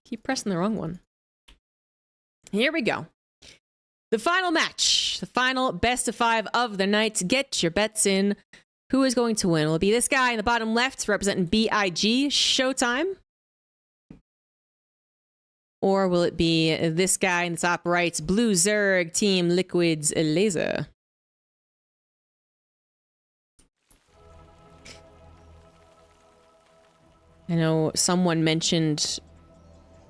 Keep pressing the wrong one. Here we go. The final match. The final best of 5 of the night. Get your bets in. Who is going to win? Will it be this guy in the bottom left representing BIG, ShoWTimE? Or will it be this guy in the top right, Blue Zerg, Team Liquid's Elazer? I know someone mentioned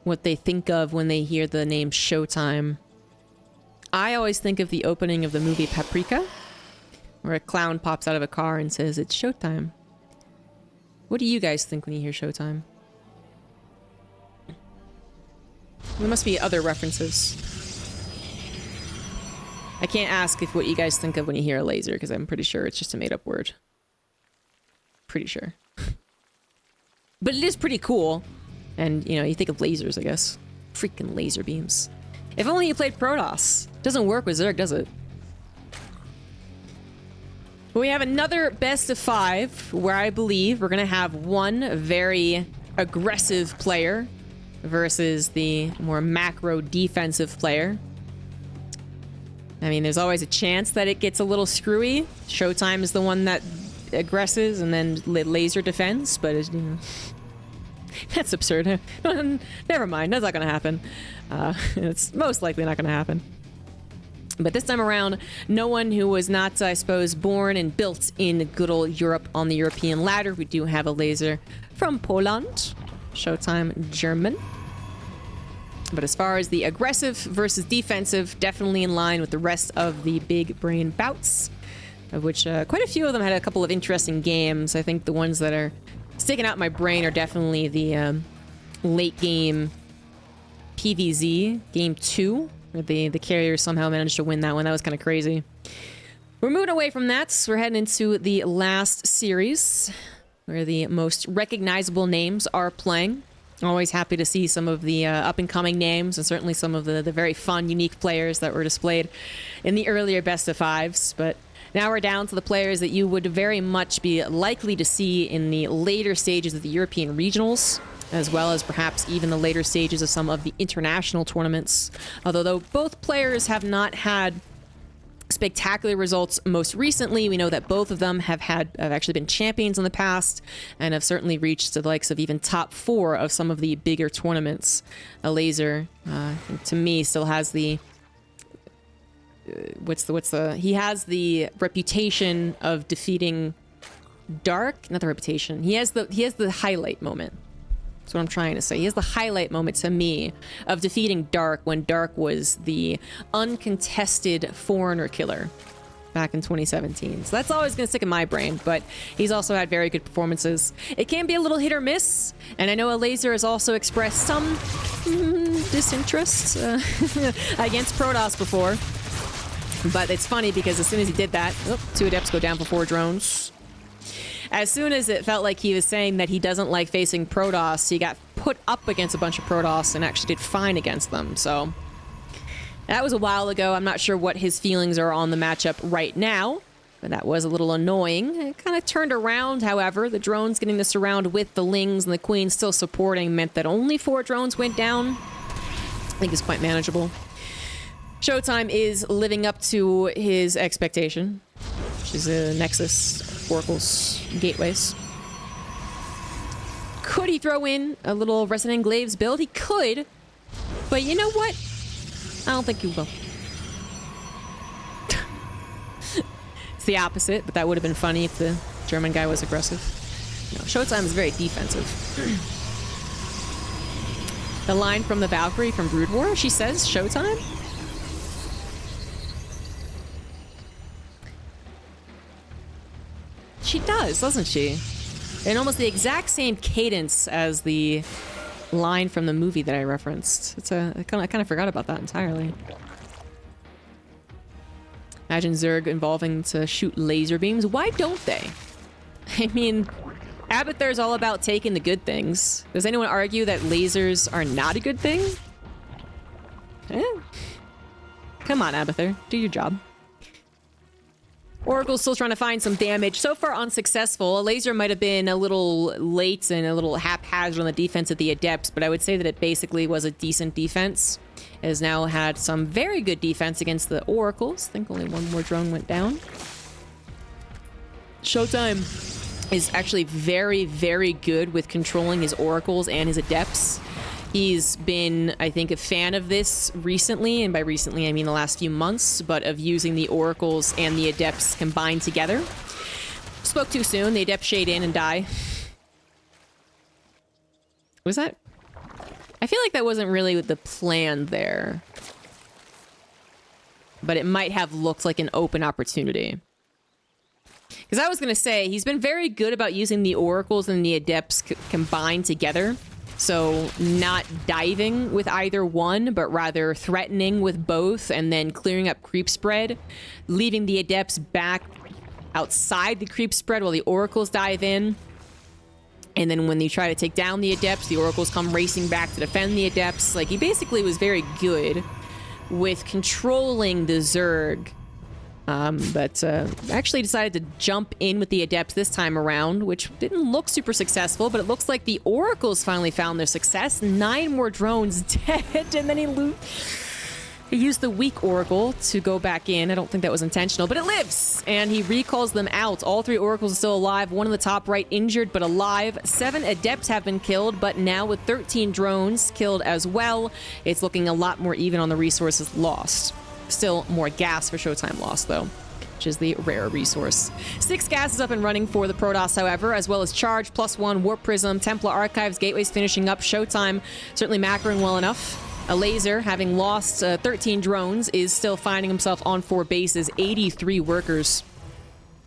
what they think of when they hear the name ShoWTimE. I always think of the opening of the movie Paprika, where a clown pops out of a car and says, "It's showtime." What do you guys think when you hear ShoWTimE? There must be other references. I can't ask if what you guys think of when you hear Elazer, because I'm pretty sure it's just a made-up word. Pretty sure. But it is pretty cool. And, you know, you think of lasers, I guess. Freaking laser beams. If only you played Protoss. Doesn't work with Zerg, does it? But we have another best of 5, where I believe we're going to have one very aggressive player versus the more macro defensive player. I mean, there's always a chance that it gets a little screwy. ShoWTimE is the one that aggresses and then Elazer defends, but it's, you know, that's absurd. Never mind, that's not going to happen. It's most likely not going to happen. But this time around, no one who was not, I suppose, born and built in good old Europe on the European ladder. We do have Elazer from Poland. ShoWTimE German. But as far as the aggressive versus defensive, definitely in line with the rest of the big brain bouts, of which quite a few of them had a couple of interesting games. I think the ones that are sticking out in my brain are definitely the late game PvZ, game 2, where the carriers somehow managed to win that one. That was kind of crazy. We're moving away from that. So we're heading into the last series, where the most recognizable names are playing. Always happy to see some of the up-and-coming names, and certainly some of the very fun, unique players that were displayed in the earlier best of 5s. But now we're down to the players that you would very much be likely to see in the later stages of the European regionals, as well as perhaps even the later stages of some of the international tournaments. Although both players have not had spectacular results most recently, we know that both of them have actually been champions in the past and have certainly reached the likes of even top 4 of some of the bigger tournaments. Elazer, to me, still has the he has the reputation of defeating Dark, not the reputation. He has the highlight moment. That's what I'm trying to say. He has the highlight moment to me of defeating Dark when Dark was the uncontested foreigner killer back in 2017. So that's always going to stick in my brain, but he's also had very good performances. It can be a little hit or miss, and I know Elazer has also expressed some disinterest against Protoss before. But it's funny because as soon as he did that, 2 adepts go down for 4 drones. As soon as it felt like he was saying that he doesn't like facing Protoss, he got put up against a bunch of Protoss and actually did fine against them. So that was a while ago. I'm not sure what his feelings are on the matchup right now, but that was a little annoying. It kind of turned around, however. The drones getting the surround with the Lings and the Queen still supporting meant that only 4 drones went down. I think it's quite manageable. ShoWTimE is living up to his expectation, which is a Nexus, Oracles, Gateways. Could he throw in a little Resident Glaives build? He could, but you know what? I don't think he will. It's the opposite, but that would have been funny if the German guy was aggressive. No, ShoWTimE is very defensive. The line from the Valkyrie from Brood War, she says, ShoWTimE? She does, doesn't she? In almost the exact same cadence as the line from the movie that I referenced. I kind of forgot about that entirely. Imagine Zerg evolving to shoot laser beams. Why don't they? I mean, Abathur's all about taking the good things. Does anyone argue that lasers are not a good thing? Eh? Come on, Abathur. Do your job. Oracle's still trying to find some damage. So far unsuccessful. Elazer might have been a little late and a little haphazard on the defense of the Adepts, but I would say that it basically was a decent defense. It has now had some very good defense against the Oracles. I think only one more drone went down. ShoWTimE is actually very, very good with controlling his Oracles and his Adepts. He's been, I think, a fan of this recently, and by recently I mean the last few months, but of using the Oracles and the Adepts combined together. Spoke too soon. The Adepts shade in and die. Was that? I feel like that wasn't really the plan there. But it might have looked like an open opportunity. Because I was going to say, he's been very good about using the Oracles and the Adepts combined together. So not diving with either one, but rather threatening with both and then clearing up creep spread, leaving the Adepts back outside the creep spread while the Oracles dive in. And then when they try to take down the Adepts, the Oracles come racing back to defend the Adepts. Like, he basically was very good with controlling the Zerg. But actually decided to jump in with the Adepts this time around, which didn't look super successful, but it looks like the Oracles finally found their success. 9 more drones dead, and then he used the weak Oracle to go back in. I don't think that was intentional, but it lives, and he recalls them out. All 3 Oracles are still alive. One in the top right injured, but alive. 7 Adepts have been killed, but now with 13 drones killed as well, it's looking a lot more even on the resources lost. Still more gas for ShoWTimE lost, though, which is the rare resource. 6 gas is up and running for the Protoss, however, as well as Charge, +1, Warp Prism, Templar Archives, Gateways finishing up. ShoWTimE certainly macroing well enough. Elazer, having lost 13 drones, is still finding himself on 4 bases, 83 workers.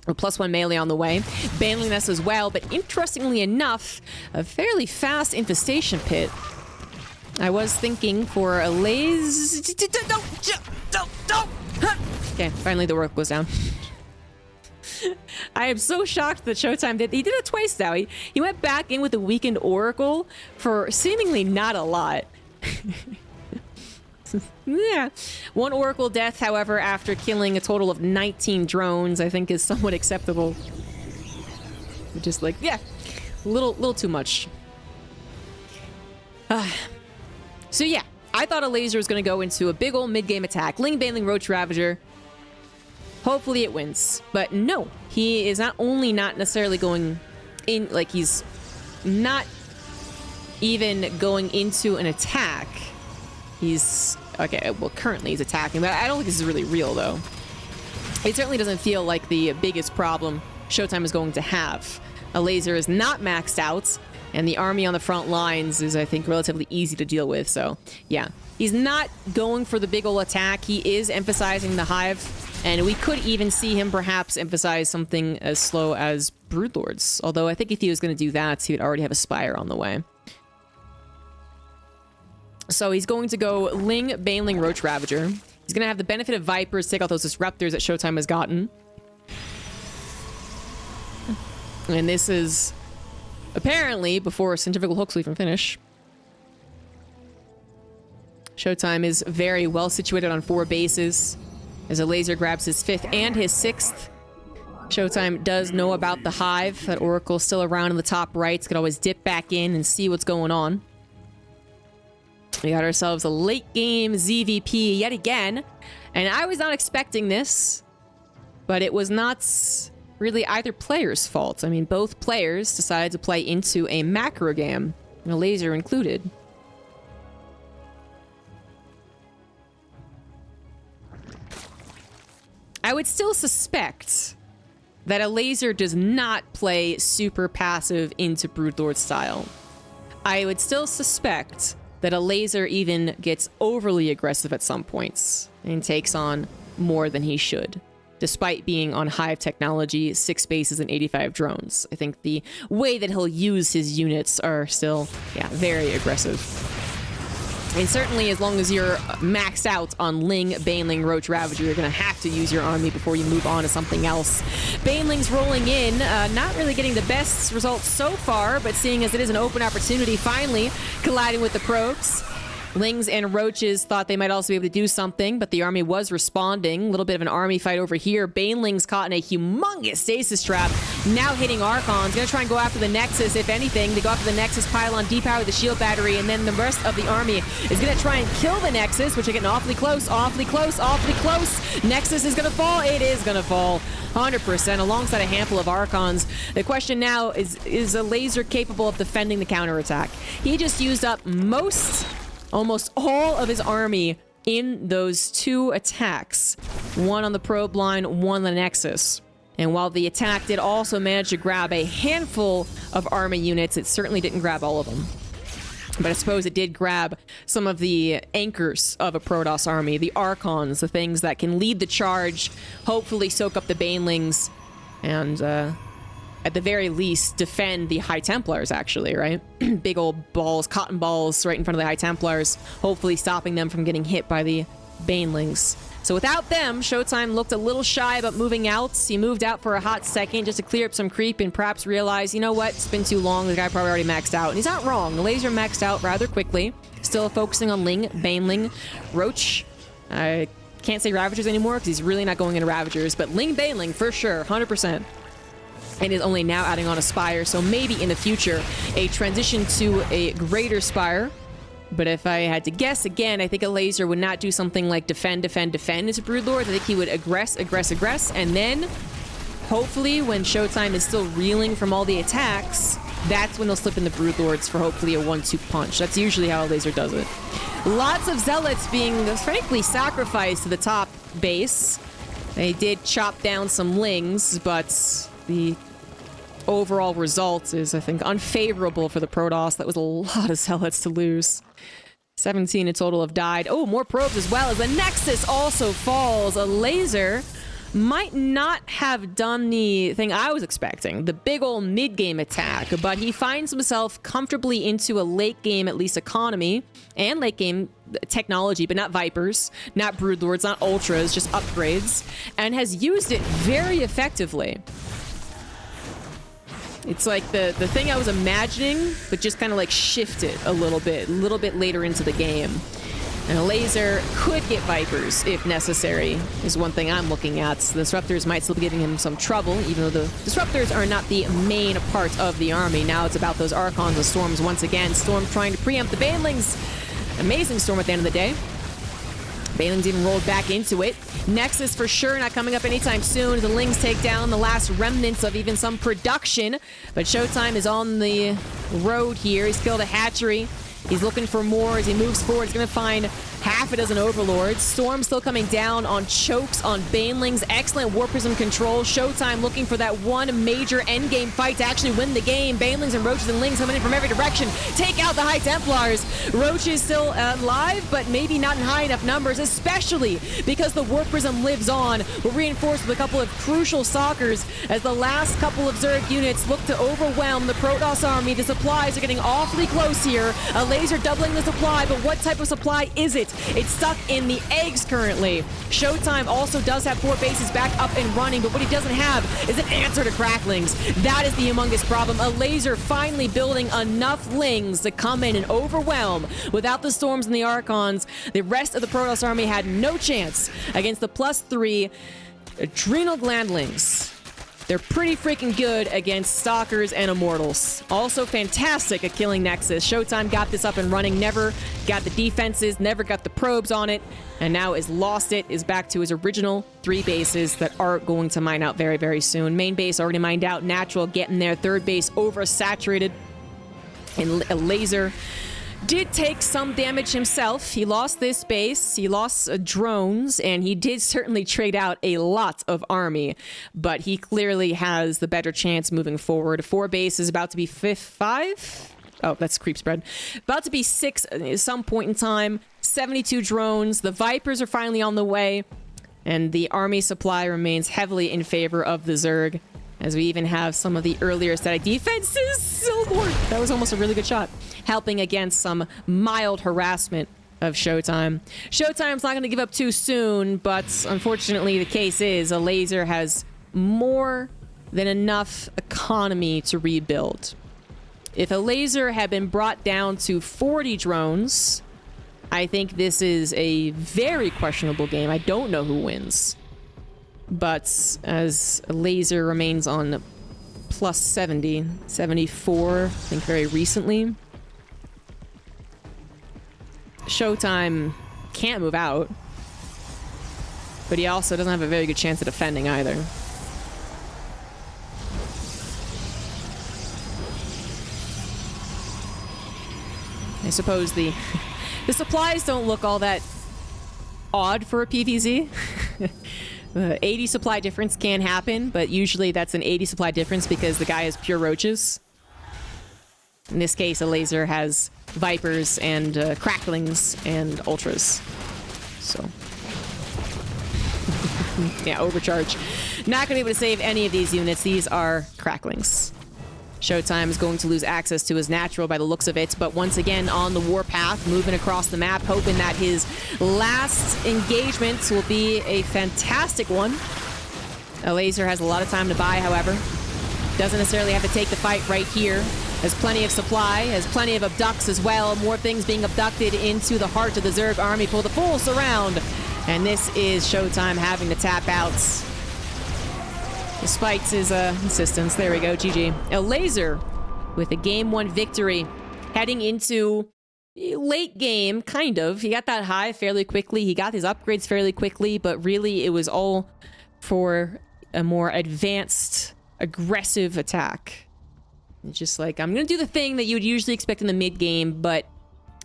With +1 melee on the way. Baneling this as well, but interestingly enough, a fairly fast infestation pit. I was thinking for a Okay, finally the work goes down. I am so shocked that ShoWTimE did. He did it twice now. He went back in with a weakened Oracle for seemingly not a lot. Yeah. 1 Oracle death, however, after killing a total of 19 drones, I think is somewhat acceptable. Just like, yeah, little too much. So yeah, I thought Elazer was going to go into a big old mid-game attack. Ling, Baneling, Roach Ravager. Hopefully it wins. But no, he is not only not necessarily going in, like he's not even going into an attack. He's, okay, well currently he's attacking, but I don't think this is really real though. It certainly doesn't feel like the biggest problem ShoWTimE is going to have. Elazer is not maxed out. And the army on the front lines is, I think, relatively easy to deal with. So, yeah. He's not going for the big ol' attack. He is emphasizing the Hive. And we could even see him perhaps emphasize something as slow as Broodlords. Although I think if he was going to do that, he would already have a Spire on the way. So he's going to go Ling, Baneling, Roach Ravager. He's going to have the benefit of Vipers, take out those Disruptors that ShoWTimE has gotten. And this is... apparently, before Centrifugal Hooks will even finish. ShoWTimE is very well situated on 4 bases. As Elazer grabs his 5th and his 6th. ShoWTimE does know about the Hive. That Oracle still around in the top right. Could always dip back in and see what's going on. We got ourselves a late game ZVP yet again. And I was not expecting this. But it was not really either player's fault. I mean, both players decided to play into a macro game, Elazer included. I would still suspect that Elazer does not play super passive into Broodlord style. I would still suspect that Elazer even gets overly aggressive at some points and takes on more than he should. Despite being on Hive technology, 6 bases and 85 drones. I think the way that he'll use his units are still, yeah, very aggressive. And certainly as long as you're maxed out on Ling, Baneling, Roach Ravager, you're going to have to use your army before you move on to something else. Baneling's rolling in, not really getting the best results so far, but seeing as it is an open opportunity, finally colliding with the probes. Lings and Roaches thought they might also be able to do something, but the army was responding. A little bit of an army fight over here. Banelings caught in a humongous stasis trap. Now hitting Archons. Gonna try and go after the Nexus, if anything. They go after the Nexus pylon, depower the shield battery, and then the rest of the army is gonna try and kill the Nexus, which are getting awfully close, awfully close, awfully close. Nexus is gonna fall. It is gonna fall. 100% alongside a handful of Archons. The question now is Elazer capable of defending the counterattack? He just used up almost all of his army in those 2 attacks. One on the probe line, one on the Nexus. And while the attack did also manage to grab a handful of army units, it certainly didn't grab all of them. But I suppose it did grab some of the anchors of a Protoss army, the Archons, the things that can lead the charge, hopefully soak up the Banelings, and at the very least defend the High Templars, actually, right? Big old balls, cotton balls right in front of the High Templars, hopefully stopping them from getting hit by the Banelings. So without them, ShoWTimE looked a little shy about moving out. He moved out for a hot second just to clear up some creep and perhaps realize, you know what, it's been too long, the guy probably already maxed out. And he's not wrong. The Elazer maxed out rather quickly. Still focusing on Ling, Baneling, Roach. I can't say Ravagers anymore because he's really not going into Ravagers, but Ling, Baneling for sure, 100%. And is only now adding on a Spire, so maybe in the future, a transition to a greater Spire. But if I had to guess, again, I think Elazer would not do something like defend into Broodlords. I think he would aggress, and then, hopefully, when ShoWTimE is still reeling from all the attacks, that's when they'll slip in the Broodlords for hopefully a 1-2 punch. That's usually how Elazer does it. Lots of Zealots being, frankly, sacrificed to the top base. They did chop down some Lings, but the overall result is, I think, unfavorable for the Protoss. That was a lot of Zealots to lose. 17 in total have died. Oh, more probes as well, as the Nexus also falls. Elazer might not have done the thing I was expecting, the big old mid-game attack, but he finds himself comfortably into a late-game, at least, economy, and late-game technology, but not Vipers, not Broodlords, not Ultras, just upgrades, and has used it very effectively. It's like the thing I was imagining, but just kind of like shifted a little bit later into the game. And Elazer could get Vipers if necessary, is one thing I'm looking at. The Disruptors might still be giving him some trouble, even though the Disruptors are not the main part of the army. Now it's about those Archons and Storms once again. Storm trying to preempt the Banelings. Amazing Storm at the end of the day. Banelings even rolled back into it. Nexus for sure not coming up anytime soon. The Lings take down the last remnants of even some production. But ShoWTimE is on the road here. He's killed a hatchery. He's looking for more as he moves forward. He's going to find half a dozen Overlords. Storm still coming down on chokes on Banelings. Excellent Warp Prism control. ShoWTimE looking for that one major endgame fight to actually win the game. Banelings and Roaches and Lings coming in from every direction. Take out the High Templars. Roaches still alive, but maybe not in high enough numbers, especially because the Warp Prism lives on. We're reinforced with a couple of crucial Stalkers as the last couple of Zerg units look to overwhelm the Protoss army. The supplies are getting awfully close here. Elazer doubling the supply, but what type of supply is it? It's stuck in the eggs currently. ShoWTimE also does have 4 bases back up and running, but what he doesn't have is an answer to Cracklings. That is the humongous problem. Elazer finally building enough Lings to come in and overwhelm. Without the Storms and the Archons, the rest of the Protoss army had no chance against the +3 Adrenal Glandlings. They're pretty freaking good against Stalkers and Immortals. Also fantastic at killing Nexus. ShoWTimE got this up and running, never got the defenses, never got the probes on it, and now is lost it, is back to his original 3 bases that are going to mine out very, very soon. Main base already mined out, Natural getting there, 3rd base oversaturated, and Elazer did take some damage himself. He lost this base, he lost drones, and he did certainly trade out a lot of army, but he clearly has the better chance moving forward. 4 bases about to be 5? Oh, that's creep spread. About to be 6 at some point in time. 72 drones. The Vipers are finally on the way, and the army supply remains heavily in favor of the Zerg, as we even have some of the earlier static defenses. Silborn! That was almost a really good shot. Helping against some mild harassment of ShoWTimE. ShoWTime's not going to give up too soon, but unfortunately the case is Elazer has more than enough economy to rebuild. If Elazer had been brought down to 40 drones, I think this is a very questionable game. I don't know who wins. But as Elazer remains on plus 70, 74, I think very recently. ShoWTimE can't move out. But he also doesn't have a very good chance of defending either. I suppose the supplies don't look all that odd for a PvZ. 80 supply difference can happen, but usually that's an 80 supply difference because the guy has pure roaches. In this case, Elazer has Vipers and Cracklings and Ultras. So... yeah, overcharge. Not going to be able to save any of these units. These are Cracklings. ShoWTimE is going to lose access to his natural by the looks of it, but once again on the warpath, moving across the map, hoping that his last engagement will be a fantastic one. Elazer has a lot of time to buy, however. Doesn't necessarily have to take the fight right here. Has plenty of supply, has plenty of abducts as well. More things being abducted into the heart of the Zerg army for the full surround. And this is ShoWTimE having to tap out. Despite his insistence. There we go, GG. Elazer with a game 1 victory. Heading into late game, kind of. He got that high fairly quickly. He got his upgrades fairly quickly, but really it was all for a more advanced, aggressive attack. It's just like, I'm going to do the thing that you would usually expect in the mid game, but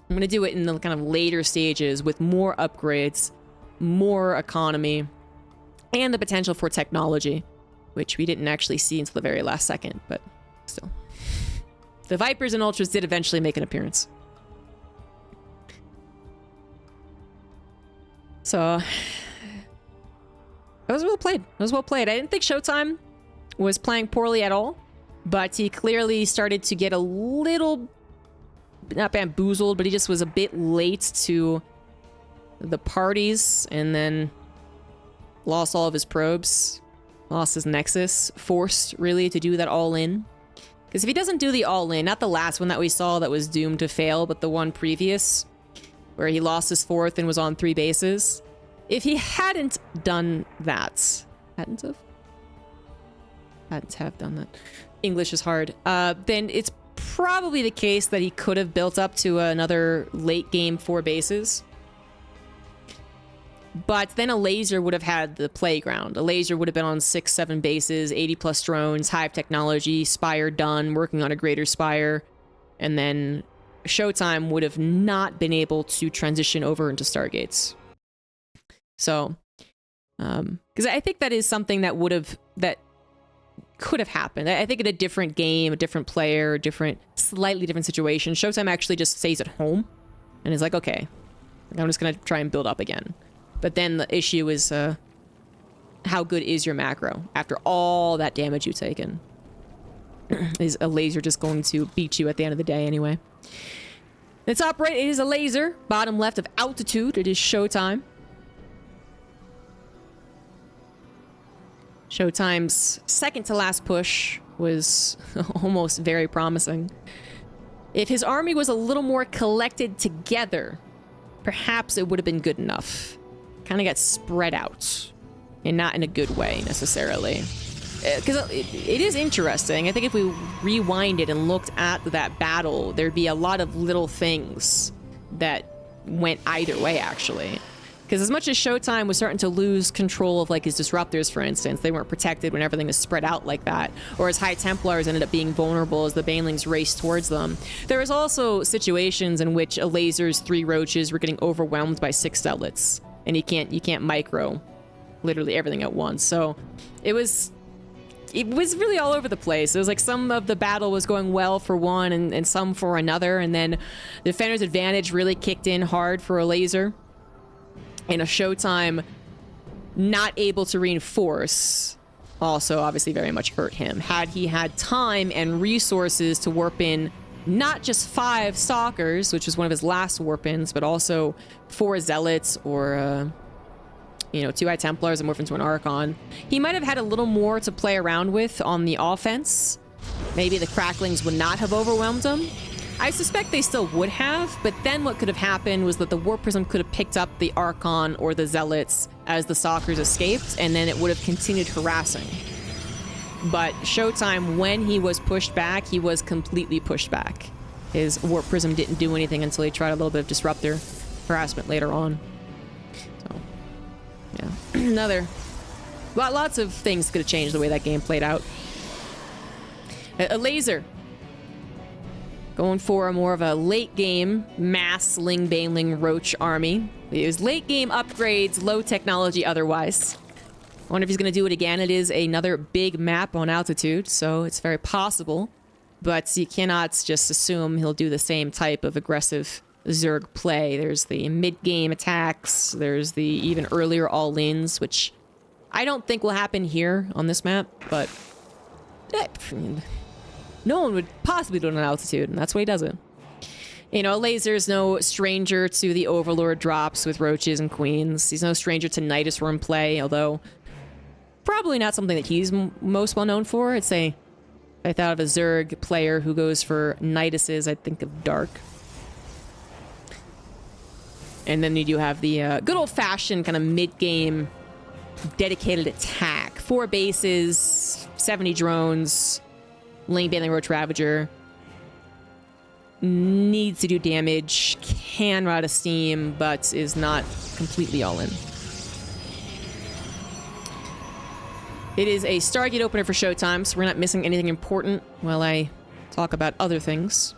I'm going to do it in the kind of later stages with more upgrades, more economy, and the potential for technology, which we didn't actually see until the very last second, but still. The Vipers and Ultras did eventually make an appearance. So, it was well played. It was well played. I didn't think ShoWTimE was playing poorly at all, but he clearly started to get a little, not bamboozled, but he just was a bit late to the parties, and then lost all of his probes, lost his nexus, forced really to do that all in. Because if he doesn't do the all in, not the last one that we saw that was doomed to fail, but the one previous where he lost his 4th and was on 3 bases, if he hadn't done that, hadn't have done that, English is hard, then it's probably the case that he could have built up to another late game 4 bases. But then Elazer would have had the playground. Elazer would have been on 6, 7 bases, 80 plus drones, hive technology, spire done, working on a greater spire. And then ShoWTimE would have not been able to transition over into Stargates. So, because I think that is something that could have happened. I think in a different game, a different player, a slightly different situation, ShoWTimE actually just stays at home and is like, okay, I'm just going to try and build up again. But then the issue is, how good is your macro after all that damage you've taken? Is Elazer just going to beat you at the end of the day anyway? The top right, it is Elazer. Bottom left of altitude, it is ShoWTimE. ShoWTimE's second to last push was almost very promising. If his army was a little more collected together, perhaps it would have been good enough. Kind of got spread out, and not in a good way necessarily. Because it is interesting. I think if we rewind it and looked at that battle, there'd be a lot of little things that went either way, actually. Because as much as ShoWTimE was starting to lose control of like his disruptors, for instance, they weren't protected when everything was spread out like that, or his High Templars ended up being vulnerable as the Banelings raced towards them. There was also situations in which Elazer's 3 roaches were getting overwhelmed by 6 zealots, and you can't micro literally everything at once. So it was really all over the place. It was like some of the battle was going well for one and some for another, and then the defender's advantage really kicked in hard for Elazer. And a ShoWTimE not able to reinforce also obviously very much hurt him. Had he had time and resources to warp in not just 5 Stalkers, which was one of his last warp-ins, but also 4 Zealots or, 2 High Templars and morph into an Archon, he might have had a little more to play around with on the offense. Maybe the Cracklings would not have overwhelmed him. I suspect they still would have, but then what could have happened was that the Warp Prism could have picked up the Archon or the Zealots as the Stalkers escaped, and then it would have continued harassing. But ShoWTimE, when he was pushed back, he was completely pushed back. His Warp Prism didn't do anything until he tried a little bit of Disruptor harassment later on. So, yeah. Lots of things could have changed the way that game played out. Elazer. Going for more of a late game mass Ling Baneling Roach army. It was late game upgrades, low technology otherwise. I wonder if he's going to do it again. It is another big map on altitude, so it's very possible. But you cannot just assume he'll do the same type of aggressive Zerg play. There's the mid-game attacks. There's the even earlier all-ins, which I don't think will happen here on this map, but no one would possibly do it on altitude, and that's why he does it. You know, Elazer's no stranger to the Overlord drops with Roaches and Queens. He's no stranger to Nidus Worm play, although probably not something that he's most well known for. I'd say if I thought of a Zerg player who goes for Niduses, I'd think of Dark. And then you do have the good old-fashioned kind of mid-game dedicated attack. 4 bases, 70 drones, Ling Baneling Roach Ravager. Needs to do damage, can run out of steam, but is not completely all in. It is a Stargate opener for ShoWTimE, so we're not missing anything important while I talk about other things.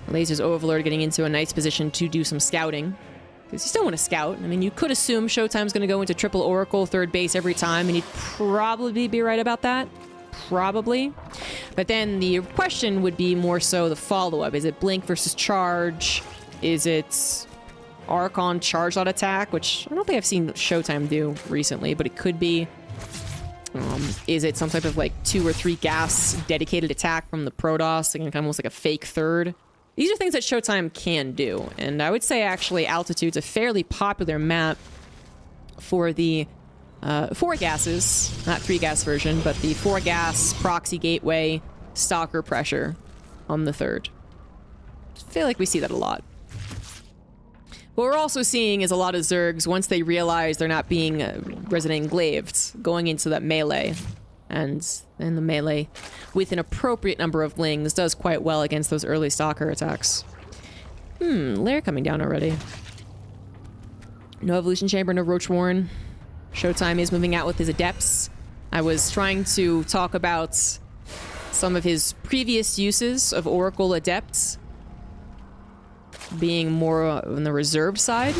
Elazer's Overlord getting into a nice position to do some scouting. Because you still want to scout. I mean, you could assume ShoWTimE's going to go into triple Oracle, third base every time, and he'd probably be right about that. Probably. But then the question would be more so the follow-up. Is it Blink versus Charge? Is it Archon Charge Out Attack? Which I don't think I've seen ShoWTimE do recently, but it could be. Is it some type of like 2 or 3 gas dedicated attack from the Protoss, like kind of almost like a fake third? These are things that ShoWTimE can do, and I would say actually Altitude's a fairly popular map for the 4 gases, not 3 gas version, but the 4 gas proxy gateway stalker pressure on the third. I feel like we see that a lot. What we're also seeing is a lot of Zergs, once they realize they're not being resident englaved, going into that melee. And then the melee, with an appropriate number of Lings, does quite well against those early stalker attacks. Lair coming down already. No Evolution Chamber, no Roach Warren. ShoWTimE is moving out with his Adepts. I was trying to talk about some of his previous uses of Oracle Adepts being more on the reserved side.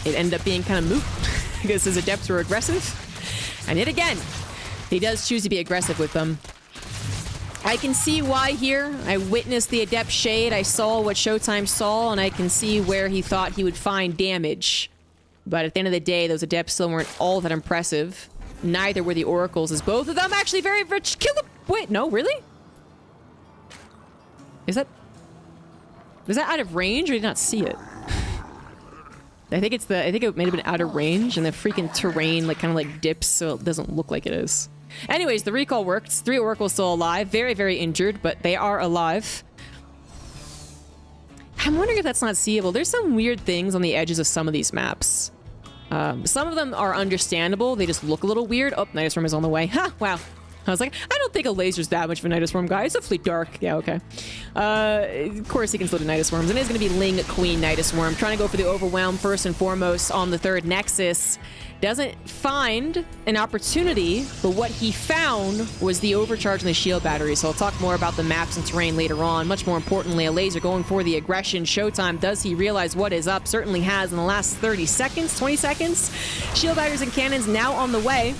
It ended up being kind of moot because his Adepts were aggressive. And yet again, he does choose to be aggressive with them. I can see why here. I witnessed the Adept Shade. I saw what ShoWTimE saw, and I can see where he thought he would find damage. But at the end of the day, those Adepts still weren't all that impressive. Neither were the Oracles, as both of them actually very rich. Kill them. Wait, no, really? Was that out of range, or did I not see it? I think it may have been out of range, and the freaking terrain like kind of like dips, so it doesn't look like it is. Anyways, the recall worked. 3 Oracles still alive, very, very injured, but they are alive. I'm wondering if that's not seeable. There's some weird things on the edges of some of these maps. Some of them are understandable. They just look a little weird. Oh, Nidus Worm is on the way. Ha! Wow. I was like, I don't think Elazer's that much of a Nidus Worm guy. It's awfully dark. Yeah, okay. Of course he can still do Nidus Worms. And it is going to be Ling Queen Nidus Worm. Trying to go for the Overwhelm first and foremost on the third Nexus. Doesn't find an opportunity, but what he found was the overcharge in the shield battery. So I'll talk more about the maps and terrain later on. Much more importantly, Elazer going for the aggression. ShoWTimE, does he realize what is up? Certainly has in the last 30 seconds, 20 seconds. Shield batteries and cannons now on the way.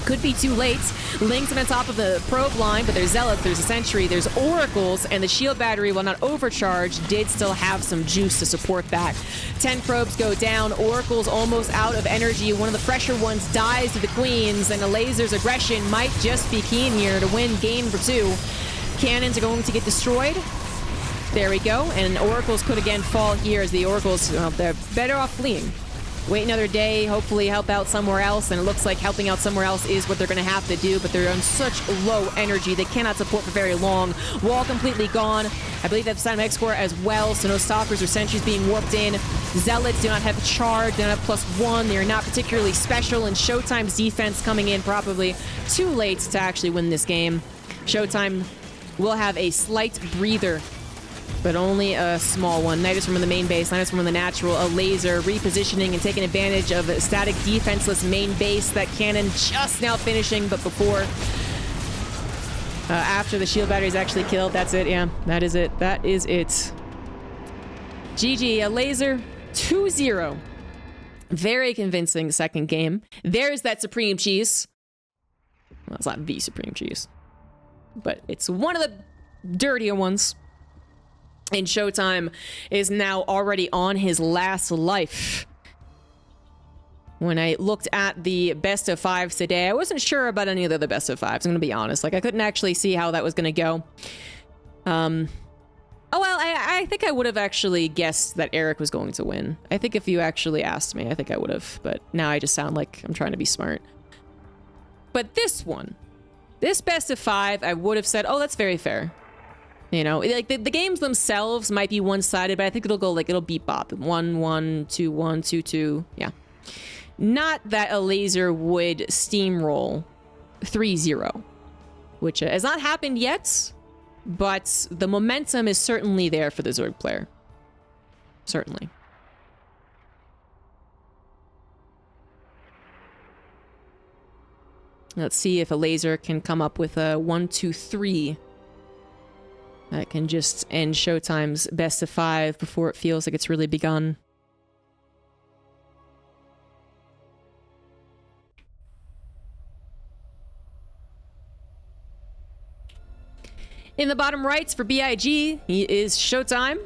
Could be too late. Lings on top of the probe line, but there's Zealots, there's a Sentry, there's Oracles, and the shield battery, while not overcharged, did still have some juice to support that. 10 probes go down. Oracle's almost out of energy. One of the fresher ones dies to the Queens, and Elazer's aggression might just be keen here to win game for 2. Cannons are going to get destroyed. There we go. And Oracles could again fall here as the Oracles, well, they're better off fleeing. wait another day, hopefully help out somewhere else, and it looks like helping out somewhere else is what they're going to have to do, but they're on such low energy, they cannot support for very long. Wall completely gone. I believe they have Phantom X-Core as well, so no Stalkers or Sentries being warped in. Zealots do not have Charge, they don't have +1, they are not particularly special, and ShoWTimE's defense coming in probably too late to actually win this game. ShoWTimE will have a slight breather, but only a small one. Nidus from the main base, Nidus from the natural, Elazer repositioning and taking advantage of a static defenseless main base. That cannon just now finishing, but before, after the shield battery is actually killed. That's it, yeah, that is it. That is it. GG, Elazer 2-0. Very convincing second game. There's that Supreme Cheese. Well, it's not the Supreme Cheese, but it's one of the dirtier ones. And ShoWTimE is now already on his last life. When I looked at the best of fives today, I wasn't sure about any of the other best of fives, I'm gonna be honest. Like, I couldn't actually see how that was gonna go. Oh, well, I think I would have actually guessed that Eric was going to win. I think if you actually asked me, I think I would have. But now I just sound like I'm trying to be smart. But this one, this best of five, I would have said, oh, that's very fair. You know, like the games themselves might be one-sided, but I think it'll go like, it'll beat Bop. 1-1, 2-1, 2-2. Yeah. Not that Elazer would steamroll 3-0, which has not happened yet, but the momentum is certainly there for the Zerg player. Certainly. Let's see if Elazer can come up with a 1-2-3 that can just end ShoWTimE's best of five before it feels like it's really begun. In the bottom rights for BIG, he is ShoWTimE.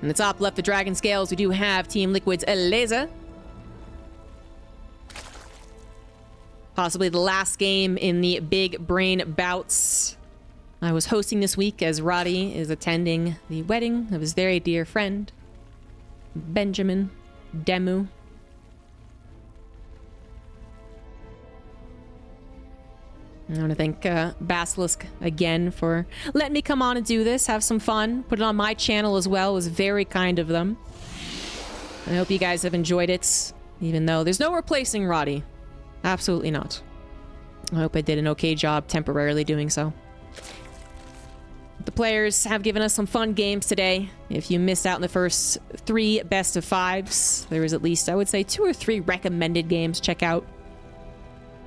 In the top left, the Dragon Scales, we do have Team Liquid's Elazer. Possibly the last game in the Big Brain Bouts. I was hosting this week as Roddy is attending the wedding of his very dear friend, Benjamin Demu. I want to thank Basilisk again for letting me come on and do this, have some fun, put it on my channel as well. It was very kind of them. I hope you guys have enjoyed it, even though there's no replacing Roddy. Absolutely not. I hope I did an okay job temporarily doing so. The players have given us some fun games today. If you missed out in the first 3 best of fives, there was at least, I would say, 2 or 3 recommended games to check out.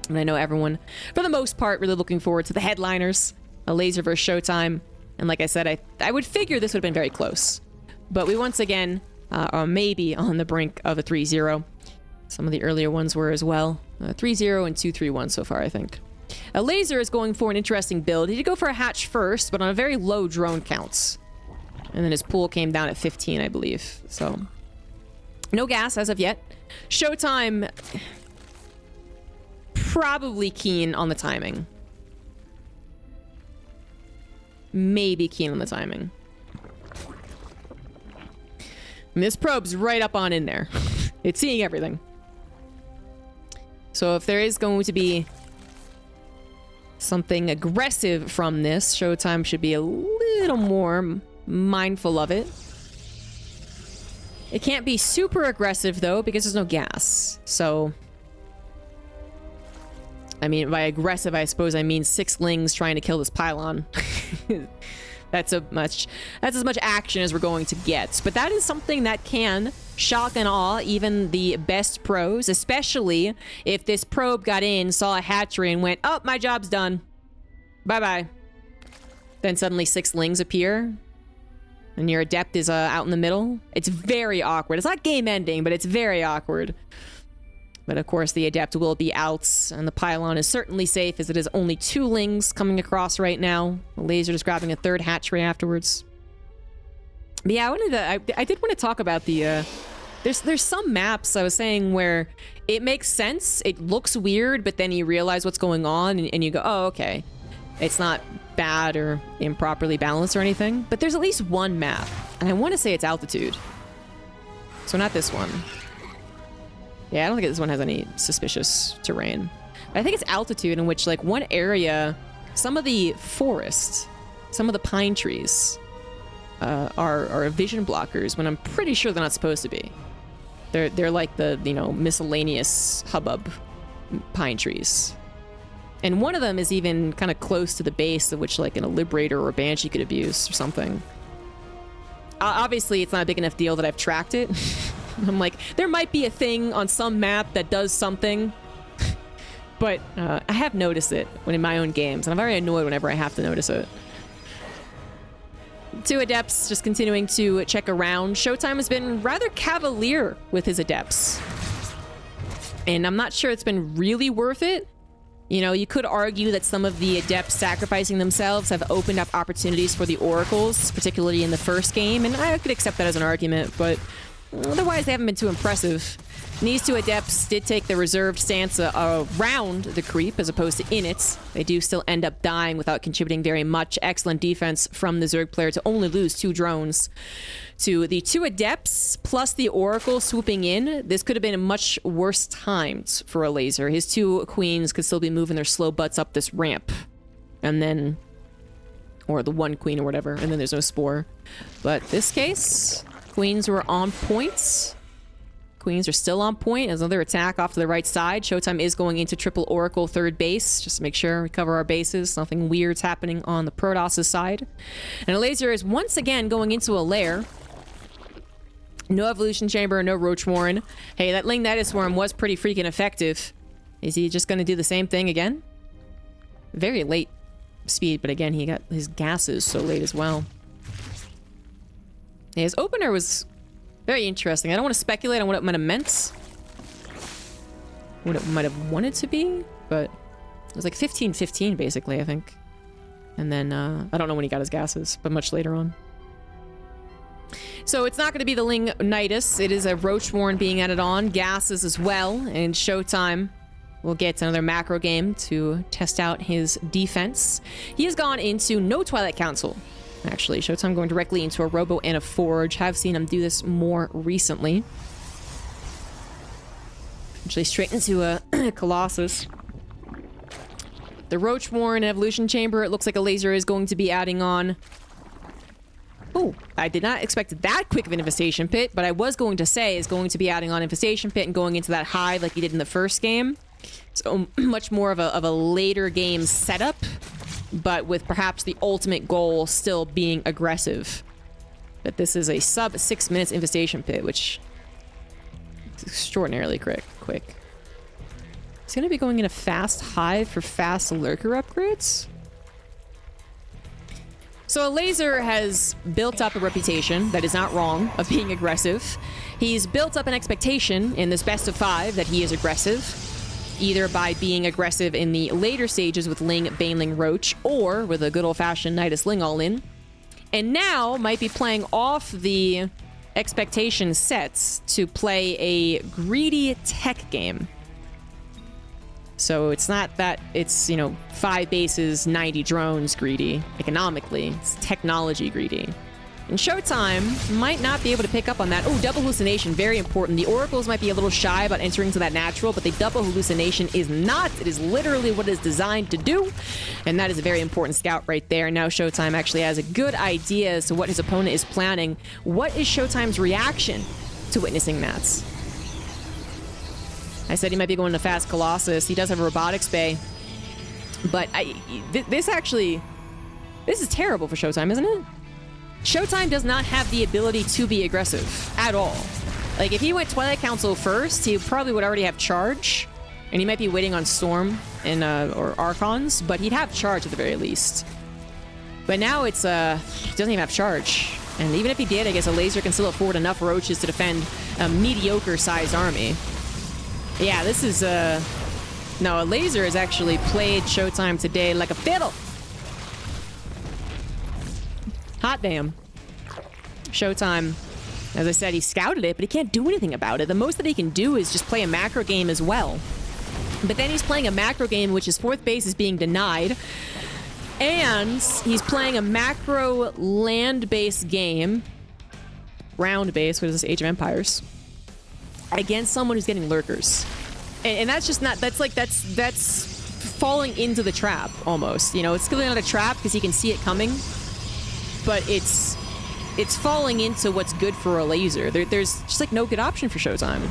And I know everyone, for the most part, really looking forward to the headliners, Elazer vs. ShoWTimE. And like I said, I would figure this would have been very close. But we once again are maybe on the brink of a 3-0. Some of the earlier ones were as well. 3-0 and 2-3-1 so far, I think. Elazer is going for an interesting build. He did go for a hatch first, but on a very low drone counts. And then his pool came down at 15, I believe. So, no gas as of yet. ShoWTimE, probably keen on the timing. Maybe keen on the timing. And this probe's right up on in there. It's seeing everything. So if there is going to be something aggressive from this, ShoWTimE should be a little more mindful of it. It can't be super aggressive, though, because there's no gas. So, I mean, by aggressive, I suppose I mean 6 lings trying to kill this pylon. That's as much action as we're going to get. But that is something that can shock and awe even the best pros, especially if this probe got in, saw a hatchery, and went, oh, my job's done. Bye-bye. Then suddenly 6 lings appear, and your adept is out in the middle. It's very awkward. It's not game ending, but it's very awkward. But of course, the adept will be out, and the pylon is certainly safe, as it is only 2 lings coming across right now. Elazer just grabbing a 3rd hatchery afterwards. But yeah, I did want to talk about the there's some maps I was saying where it makes sense, it looks weird, but then you realize what's going on, and you go, oh, okay. It's not bad or improperly balanced or anything, but there's at least one map, and I want to say it's Altitude. So not this one. Yeah, I don't think this one has any suspicious terrain. I think it's altitude in which, like, one area, some of the forest, some of the pine trees are vision blockers when I'm pretty sure they're not supposed to be. They're like the, you know, miscellaneous hubbub pine trees. And one of them is even kind of close to the base of which, like, a Liberator or a Banshee could abuse or something. Obviously, it's not a big enough deal that I've tracked it. I'm like, there might be a thing on some map that does something. But I have noticed it when in my own games, and I'm very annoyed whenever I have to notice it. 2 Adepts just continuing to check around. ShoWTimE has been rather cavalier with his Adepts. And I'm not sure it's been really worth it. You know, you could argue that some of the Adepts sacrificing themselves have opened up opportunities for the Oracles, particularly in the first game, and I could accept that as an argument, but otherwise they haven't been too impressive. And these 2 Adepts did take the reserved stance around the creep as opposed to in it. They do still end up dying without contributing very much. Excellent defense from the Zerg player to only lose 2 drones. To the 2 Adepts plus the Oracle swooping in, this could have been much worse timed for Elazer. His 2 Queens could still be moving their slow butts up this ramp. And then... or the 1 Queen or whatever, and then there's no Spore. But this case, Queens were on point. Queens are still on point. There's another attack off to the right side. ShoWTimE is going into triple Oracle third base, just to make sure we cover our bases. Nothing weird's happening on the Protoss' side. And Elazer is once again going into a lair. No Evolution Chamber, no Roach Warren. Hey, that Ling Nidus Swarm was pretty freaking effective. Is he just going to do the same thing again? Very late speed, but again, he got his gases so late as well. Yeah, his opener was very interesting. I don't want to speculate on what it might have meant. What it might have wanted to be, but it was like 15-15 basically, I think. And then, I don't know when he got his gases, but much later on. So it's not going to be the Ling Nidus. It is a Roach Warren being added on. Gases as well. And ShoWTimE will get another macro game to test out his defense. He has gone into no Twilight Council. Actually, ShoWTimE going directly into a Robo and a Forge. Have seen him do this more recently. Actually, straight into a Colossus. The Roach Warren Evolution Chamber, it looks like Elazer is going to be adding on. Oh, I did not expect that quick of an Infestation Pit, but I was going to say is going to be adding on Infestation Pit and going into that hide like he did in the first game. So much more of a later game setup, but with perhaps the ultimate goal still being aggressive. But this is a sub 6 minutes Infestation Pit, which is extraordinarily quick. It's going to be going in a fast hive for fast lurker upgrades. So Elazer has built up a reputation that is not wrong of being aggressive. He's built up an expectation in this best of 5 that he is aggressive, either by being aggressive in the later stages with Ling, Baneling, Roach, or with a good old-fashioned Nidus Ling all-in. And now might be playing off the expectation sets to play a greedy tech game. So it's not that it's, 5 bases, 90 drones greedy economically. It's technology greedy. And ShoWTimE might not be able to pick up on that. Oh, double hallucination, very important. The Oracles might be a little shy about entering to that natural, but the double hallucination is not. It is literally what it is designed to do. And that is a very important scout right there. Now ShoWTimE actually has a good idea as to what his opponent is planning. What is ShoWTimE's reaction to witnessing that? I said he might be going to Fast Colossus. He does have a Robotics Bay. But this is terrible for ShoWTimE, isn't it? ShoWTimE does not have the ability to be aggressive at all. Like, if he went Twilight Council first, he probably would already have charge. And he might be waiting on Storm and or Archons, but he'd have charge at the very least. But now it's, he doesn't even have charge. And even if he did, I guess Elazer can still afford enough roaches to defend a mediocre-sized army. Yeah, this is, no, Elazer has actually played ShoWTimE today like a fiddle. Hot damn. ShoWTimE, as I said, he scouted it, but he can't do anything about it. The most that he can do is just play a macro game as well. But then he's playing a macro game, which his 4th base is being denied. And he's playing a macro land-based game. Round base, what is this, Age of Empires? against someone who's getting lurkers. And that's just not, that's falling into the trap, almost. You know, it's clearly not a trap because he can see it coming, but it's falling into what's good for Elazer. There's just like no good option for ShoWTimE.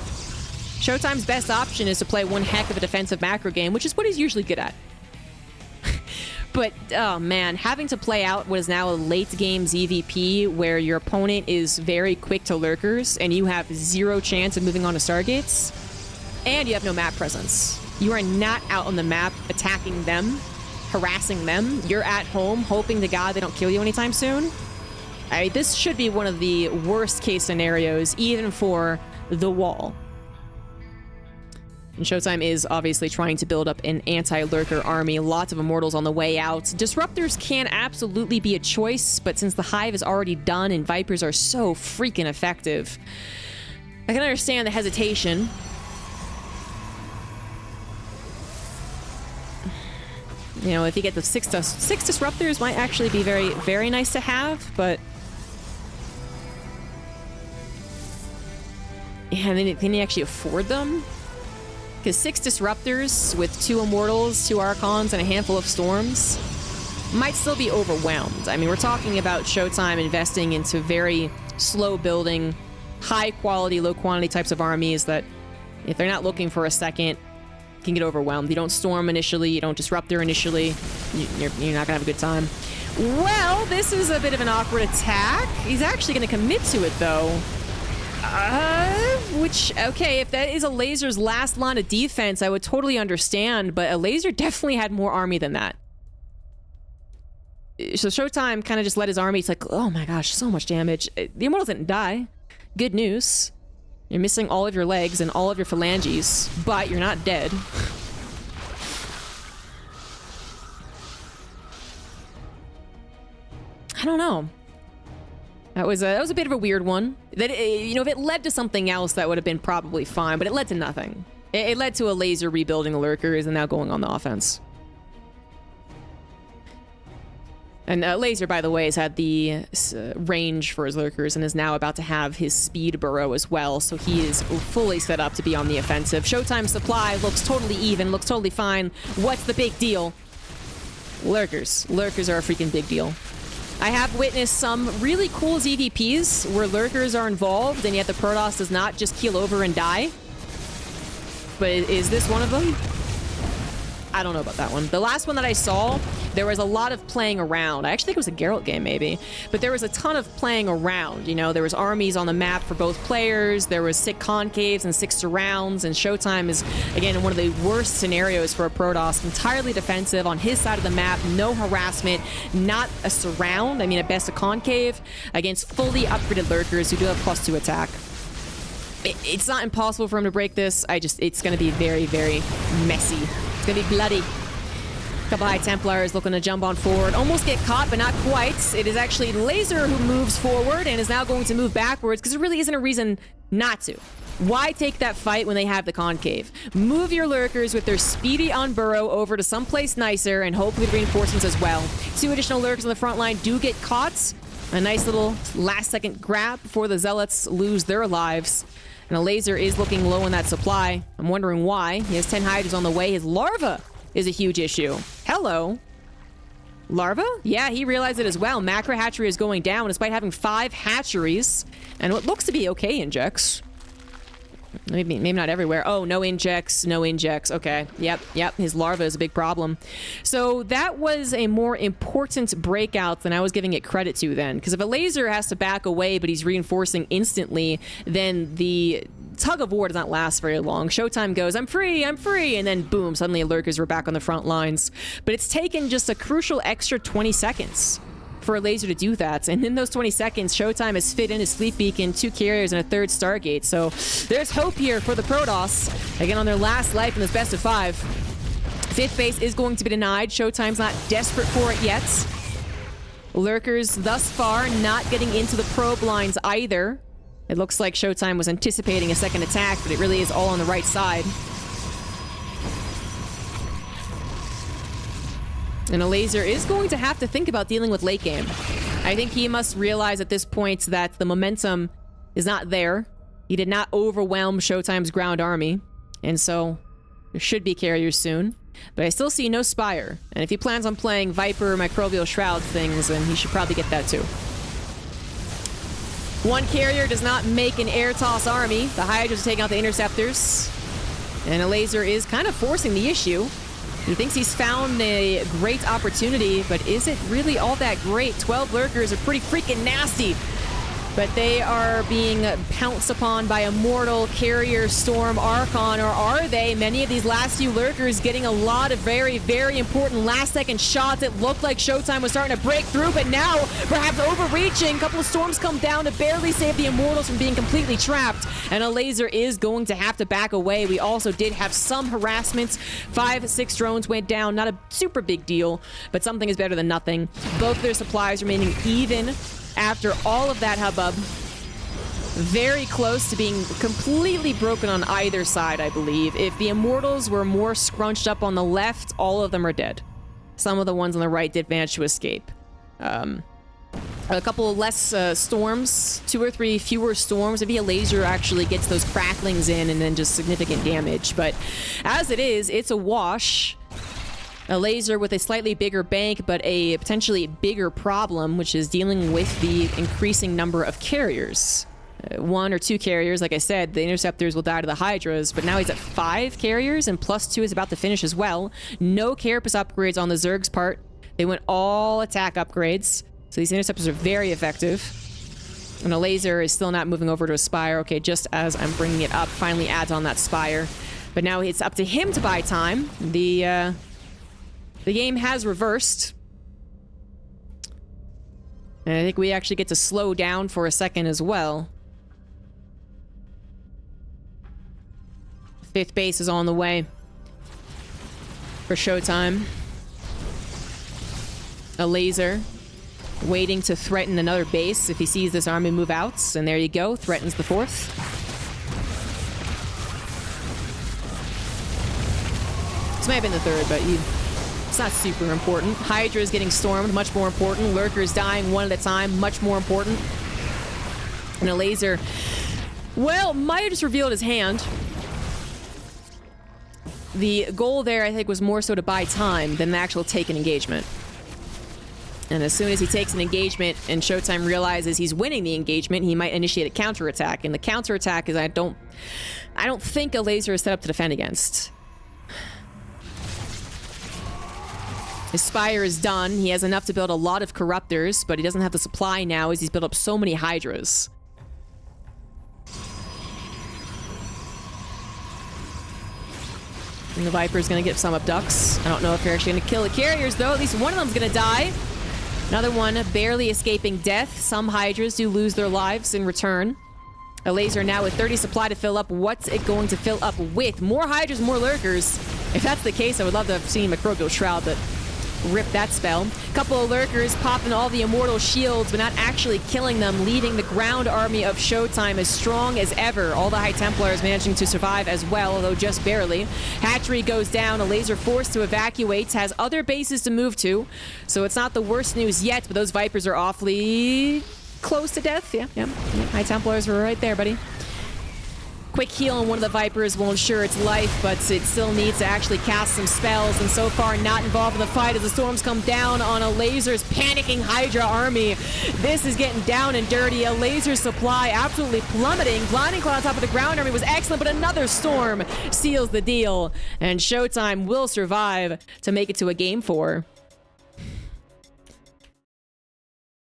ShoWTimE's best option is to play one heck of a defensive macro game, which is what he's usually good at. But, oh man, having to play out what is now a late game ZVP where your opponent is very quick to lurkers and you have zero chance of moving on to Stargates, and you have no map presence. You are not out on the map attacking them, harassing them. You're at home hoping to God they don't kill you anytime soon. This should be one of the worst case scenarios, even for the wall. And ShoWTimE is obviously trying to build up an anti-lurker army. Lots of immortals on the way out. Disruptors can absolutely be a choice, but since the hive is already done and vipers are so freaking effective, I can understand the hesitation. You know, if you get the six disruptors, might actually be very, very nice to have, but yeah, and then can you actually afford them? Because 6 disruptors with 2 immortals, 2 archons, and a handful of storms might still be overwhelmed. I mean, we're talking about ShoWTimE investing into very slow building, high quality, low quantity types of armies that, if they're not looking for a second, can get overwhelmed. You don't storm initially, you don't disruptor initially, you're not gonna have a good time. Well, this is a bit of an awkward attack. He's actually gonna commit to it though. Okay, if that is Elazer's last line of defense, I would totally understand, but Elazer definitely had more army than that. So ShoWTimE kind of just let his army, it's like, oh my gosh, so much damage. The immortal didn't die. Good news. You're missing all of your legs and all of your phalanges, but you're not dead. I don't know. That was a bit of a weird one. That, you know, if it led to something else, that would have been probably fine, but it led to nothing. It led to Elazer rebuilding the lurkers and now going on the offense. And Elazer, by the way, has had the range for his lurkers and is now about to have his speed burrow as well, so he is fully set up to be on the offensive. ShoWTimE's supply looks totally even, looks totally fine. What's the big deal? Lurkers. Lurkers are a freaking big deal. I have witnessed some really cool ZVPs where lurkers are involved and yet the Protoss does not just keel over and die. But is this one of them? I don't know about that one. The last one that I saw, there was a lot of playing around. I actually think it was a Geralt game, maybe. But there was a ton of playing around. You know, there was armies on the map for both players. There was 6 concaves and 6 surrounds. And ShoWTimE is, again, in one of the worst scenarios for a Protoss. Entirely defensive on his side of the map. No harassment. Not a surround. I mean, at best, a concave against fully upgraded lurkers who do have +2 attack. It's not impossible for him to break this. It's going to be very, very messy. It's going to be bloody. A couple High Templars looking to jump on forward. Almost get caught, but not quite. It is actually Elazer who moves forward and is now going to move backwards because there really isn't a reason not to. Why take that fight when they have the concave? Move your lurkers with their speedy unburrow over to someplace nicer and hopefully reinforcements as well. 2 additional lurkers on the front line do get caught. A nice little last-second grab before the Zealots lose their lives. And Elazer is looking low on that supply. I'm wondering why. He has 10 Hydras on the way. His larva is a huge issue. Hello. Larva? Yeah, he realized it as well. Macro hatchery is going down despite having 5 hatcheries. And what looks to be okay injects. Maybe not everywhere. Oh, no injects, no injects. Okay, yep. His larva is a big problem. So that was a more important breakout than I was giving it credit to then. Because if Elazer has to back away, but he's reinforcing instantly, then the tug of war does not last very long. ShoWTimE goes, I'm free, and then boom, suddenly lurkers were back on the front lines. But it's taken just a crucial extra 20 seconds for Elazer to do that, and in those 20 seconds, ShoWTimE has fit in his Sleep Beacon, 2 carriers, and a 3rd Stargate, so there's hope here for the Protoss, again on their last life in this best of 5. 5th base is going to be denied. ShoWTimE's not desperate for it yet. Lurkers thus far not getting into the probe lines either. It looks like ShoWTimE was anticipating a second attack, but it really is all on the right side. And Elazer is going to have to think about dealing with late game. I think he must realize at this point that the momentum is not there. He did not overwhelm ShoWTimE's ground army, and so there should be carriers soon. But I still see no Spire, and if he plans on playing Viper Microbial Shroud things, then he should probably get that too. One carrier does not make an air toss army. The Hydras are taking out the Interceptors, and Elazer is kind of forcing the issue. He thinks he's found a great opportunity, but is it really all that great? 12 Lurkers are pretty freaking nasty. But they are being pounced upon by Immortal, Carrier, Storm, Archon, or are they? Many of these last few Lurkers getting a lot of very, very important last-second shots. It looked like ShoWTimE was starting to break through, but now perhaps overreaching. A couple of Storms come down to barely save the Immortals from being completely trapped, and Elazer is going to have to back away. We also did have some harassments. 5, 6 drones went down. Not a super big deal, but something is better than nothing. Both their supplies remaining even after all of that hubbub. Very close to being completely broken on either side, I believe. If the Immortals were more scrunched up on the left, all of them are dead. Some of the ones on the right did manage to escape. A couple of less storms, 2 or 3 fewer storms. Maybe Elazer actually gets those cracklings in and then just significant damage. But as it is, it's a wash. Elazer with a slightly bigger bank, but a potentially bigger problem, which is dealing with the increasing number of carriers. 1 or 2 carriers, like I said, the Interceptors will die to the Hydras, but now he's at 5 carriers, and +2 is about to finish as well. No Carapace upgrades on the Zerg's part. They went all attack upgrades, so these Interceptors are very effective. And Elazer is still not moving over to a Spire. Okay, just as I'm bringing it up, finally adds on that Spire. But now it's up to him to buy time. The game has reversed. And I think we actually get to slow down for a second as well. 5th base is on the way for ShoWTimE. Elazer waiting to threaten another base if he sees this army move out. And there you go, threatens the 4th. This might have been the 3rd, but it's not super important. Hydra is getting stormed, much more important. Lurkers dying one at a time, much more important. And Elazer, well, might have just revealed his hand. The goal there, I think, was more so to buy time than the actual take an engagement. And as soon as he takes an engagement and ShoWTimE realizes he's winning the engagement, he might initiate a counterattack. And the counterattack is I don't think Elazer is set up to defend against. His Spire is done. He has enough to build a lot of Corruptors, but he doesn't have the supply now as he's built up so many Hydras. And the Viper's gonna get some abducts. I don't know if they're actually gonna kill the carriers, though. At least one of them's gonna die. Another one barely escaping death. Some Hydras do lose their lives in return. Elazer now with 30 supply to fill up. What's it going to fill up with? More Hydras, more Lurkers. If that's the case, I would love to have seen Microbial Shroud, but rip that spell. Couple of Lurkers popping all the Immortal shields, but not actually killing them, leaving the ground army of ShoWTimE as strong as ever. All the High Templars managing to survive as well, although just barely. Hatchery goes down. Elazer forced to evacuate, has other bases to move to, so it's not the worst news yet, but those Vipers are awfully close to death. Yeah. High Templars were right there, buddy. Quick heal on one of the Vipers will ensure its life, but it still needs to actually cast some spells, and so far not involved in the fight as the storms come down on Elazer's panicking Hydra army. This is getting down and dirty. Elazer's supply absolutely plummeting. Blinding Cloud on top of the ground army was excellent, but another storm seals the deal, and ShoWTimE will survive to make it to a game 4.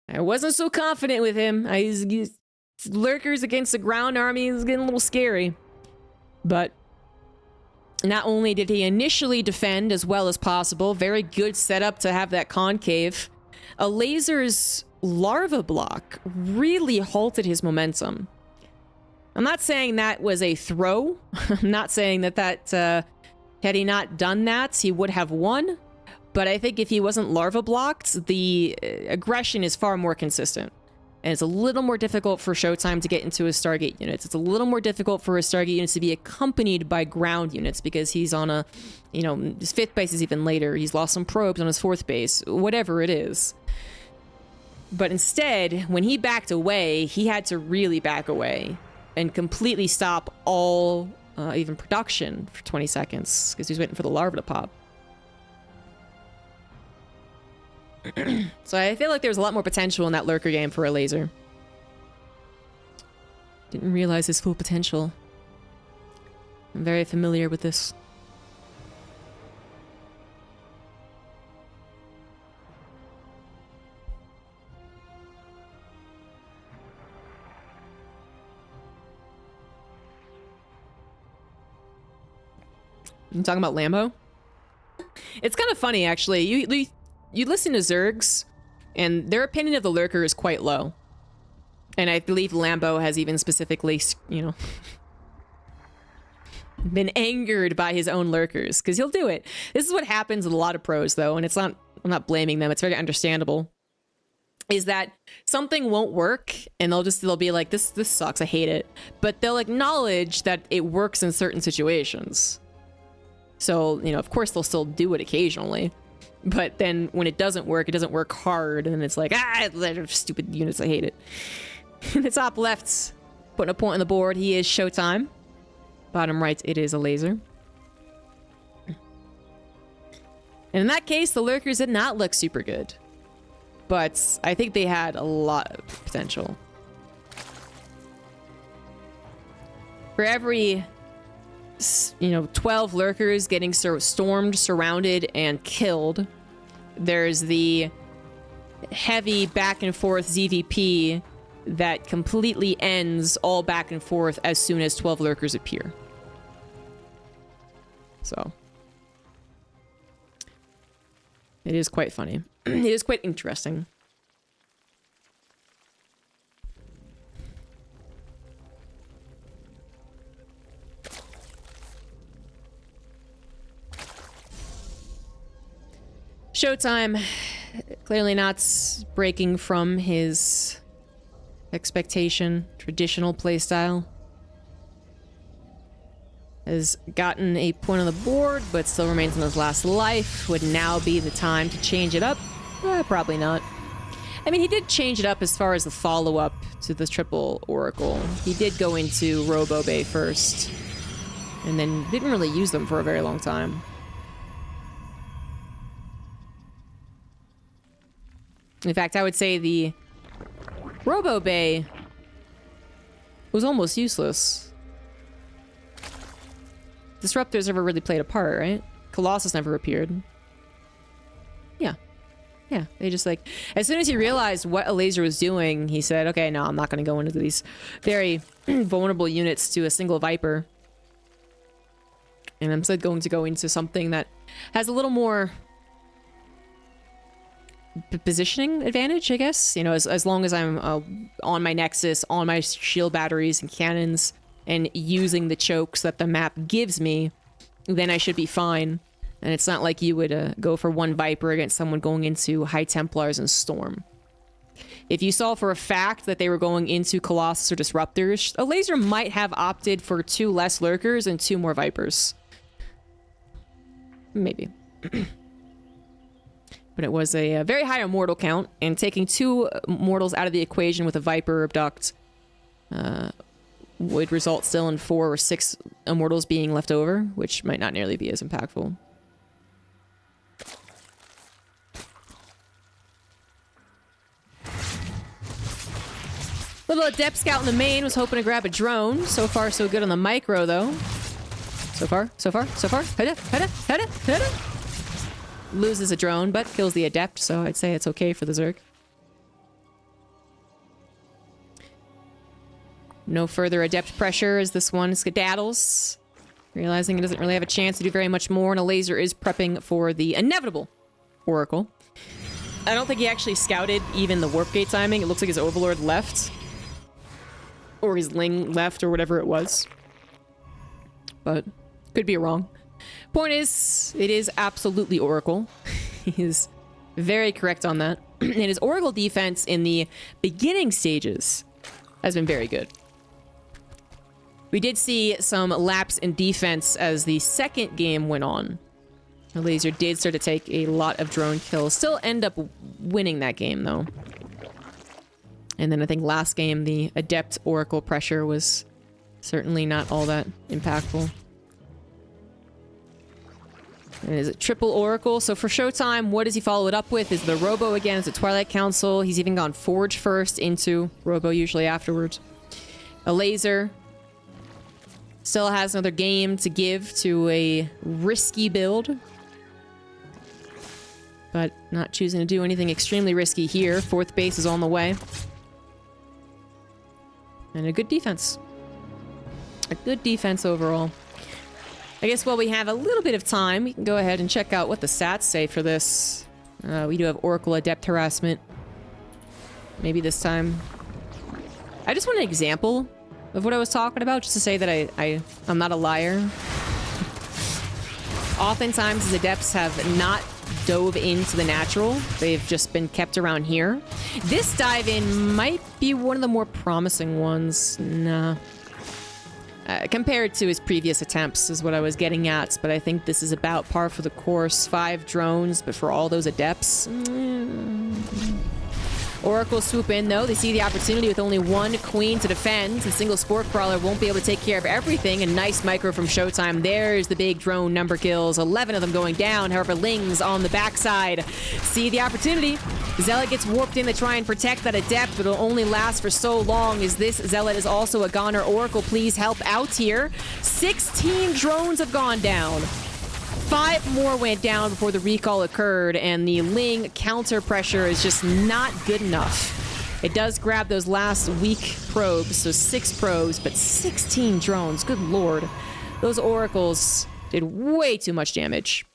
I wasn't so confident with him. He's Lurkers against the ground army is getting a little scary. But not only did he initially defend as well as possible, very good setup to have that concave, Elazer's larva block really halted his momentum. I'm not saying that was a throw. I'm not saying that had he not done that, he would have won. But I think if he wasn't larva blocked, the aggression is far more consistent. And it's a little more difficult for ShoWTimE to get into his Stargate units. It's a little more difficult for his Stargate units to be accompanied by ground units because he's on a, his 5th base is even later. He's lost some probes on his 4th base, whatever it is. But instead, when he backed away, he had to really back away. and completely stop all even production for 20 seconds because he's waiting for the larva to pop. So I feel like there's a lot more potential in that lurker game for Elazer. Didn't realize his full potential. I'm very familiar with this. You talking about Lambo? It's kind of funny, actually. You listen to Zergs, and their opinion of the lurker is quite low. And I believe Lambo has even specifically, you know, been angered by his own lurkers, because he'll do it. This is what happens with a lot of pros, though, and it's not, I'm not blaming them, it's very understandable. Is that something won't work, and they'll be like, this sucks, I hate it. But they'll acknowledge that it works in certain situations. So, you know, of course they'll still do it occasionally. But then when it doesn't work hard, and it's like, stupid units, I hate it. In the top left, putting a point on the board, he is ShoWTimE. Bottom right, it is Elazer. And in that case, the lurkers did not look super good. But I think they had a lot of potential. For every, you know, 12 lurkers getting stormed, surrounded, and killed, there's the heavy back and forth ZVP that completely ends all back and forth as soon as 12 lurkers appear. So it is quite funny. It is quite interesting. ShoWTimE clearly not breaking from his expectation, traditional playstyle. Has gotten a point on the board, but still remains in his last life. Would now be the time to change it up? Probably not. I mean, he did change it up as far as the follow-up to the triple Oracle. He did go into Robo Bay first, and then didn't really use them for a very long time. In fact, I would say the Robo Bay was almost useless. Disruptors never really played a part, right? Colossus never appeared. Yeah. Yeah, they just like... As soon as he realized what Elazer was doing, he said, okay, no, I'm not going to go into these very vulnerable units to a single Viper. And I'm instead going to go into something that has a little more positioning advantage, I guess. You know, as long as I'm on my Nexus, on my shield batteries and cannons, and using the chokes that the map gives me, then I should be fine. And it's not like you would go for one Viper against someone going into High Templars and Storm. If you saw for a fact that they were going into Colossus or Disruptors, Elazer might have opted for 2 less Lurkers and 2 more Vipers. Maybe. But it was a very high immortal count, and taking 2 mortals out of the equation with a Viper Abduct would result still in 4 or 6 immortals being left over, which might not nearly be as impactful. Little Adept Scout in the main was hoping to grab a drone. So far, so good on the micro, though. So far. Loses a drone, but kills the Adept, so I'd say it's okay for the Zerg. No further Adept pressure as this one skedaddles, realizing it doesn't really have a chance to do very much more, and Elazer is prepping for the inevitable Oracle. I don't think he actually scouted even the warp gate timing. It looks like his Overlord left. Or his Ling left, or whatever it was. But could be wrong. Point is, it is absolutely Oracle. He is very correct on that. And his Oracle defense in the beginning stages has been very good. We did see some lapse in defense as the second game went on. Elazer did start to take a lot of drone kills. Still end up winning that game, though. And then I think last game, the Adept Oracle pressure was Certainly not all that impactful. And is it triple Oracle? So for ShoWTimE, what does he follow it up with? Is the Robo again? Is it Twilight Council? He's even gone Forge first into Robo usually afterwards. Elazer still has another game to give to a risky build. But not choosing to do anything extremely risky here. Fourth base is on the way. And a good defense. A good defense overall. I guess while we have a little bit of time, we can go ahead and check out what the stats say for this. We do have Oracle Adept Harassment. Maybe this time. I just want an example of what I was talking about, just to say that I'm not a liar. Oftentimes, his Adepts have not dove into the natural. They've just been kept around here. This dive in might be one of the more promising ones. Nah. Compared to his previous attempts is what I was getting at, but I think this is about par for the course. 5 drones, but for all those Adepts... Oracle swoop in, though. They see the opportunity with only 1 queen to defend. The single Sport Crawler won't be able to take care of everything. A nice micro from ShoWTimE. There's the big drone number kills. 11 of them going down. However, Lings on the backside see the opportunity. Zealot gets warped in to try and protect that Adept, but it'll only last for so long as this Zealot is also a goner. Oracle, please help out here. 16 drones have gone down. 5 more went down before the recall occurred, and the Ling counter pressure is just not good enough. It does grab those last weak probes, so 6 probes, but 16 drones. Good lord. Those Oracles did way too much damage.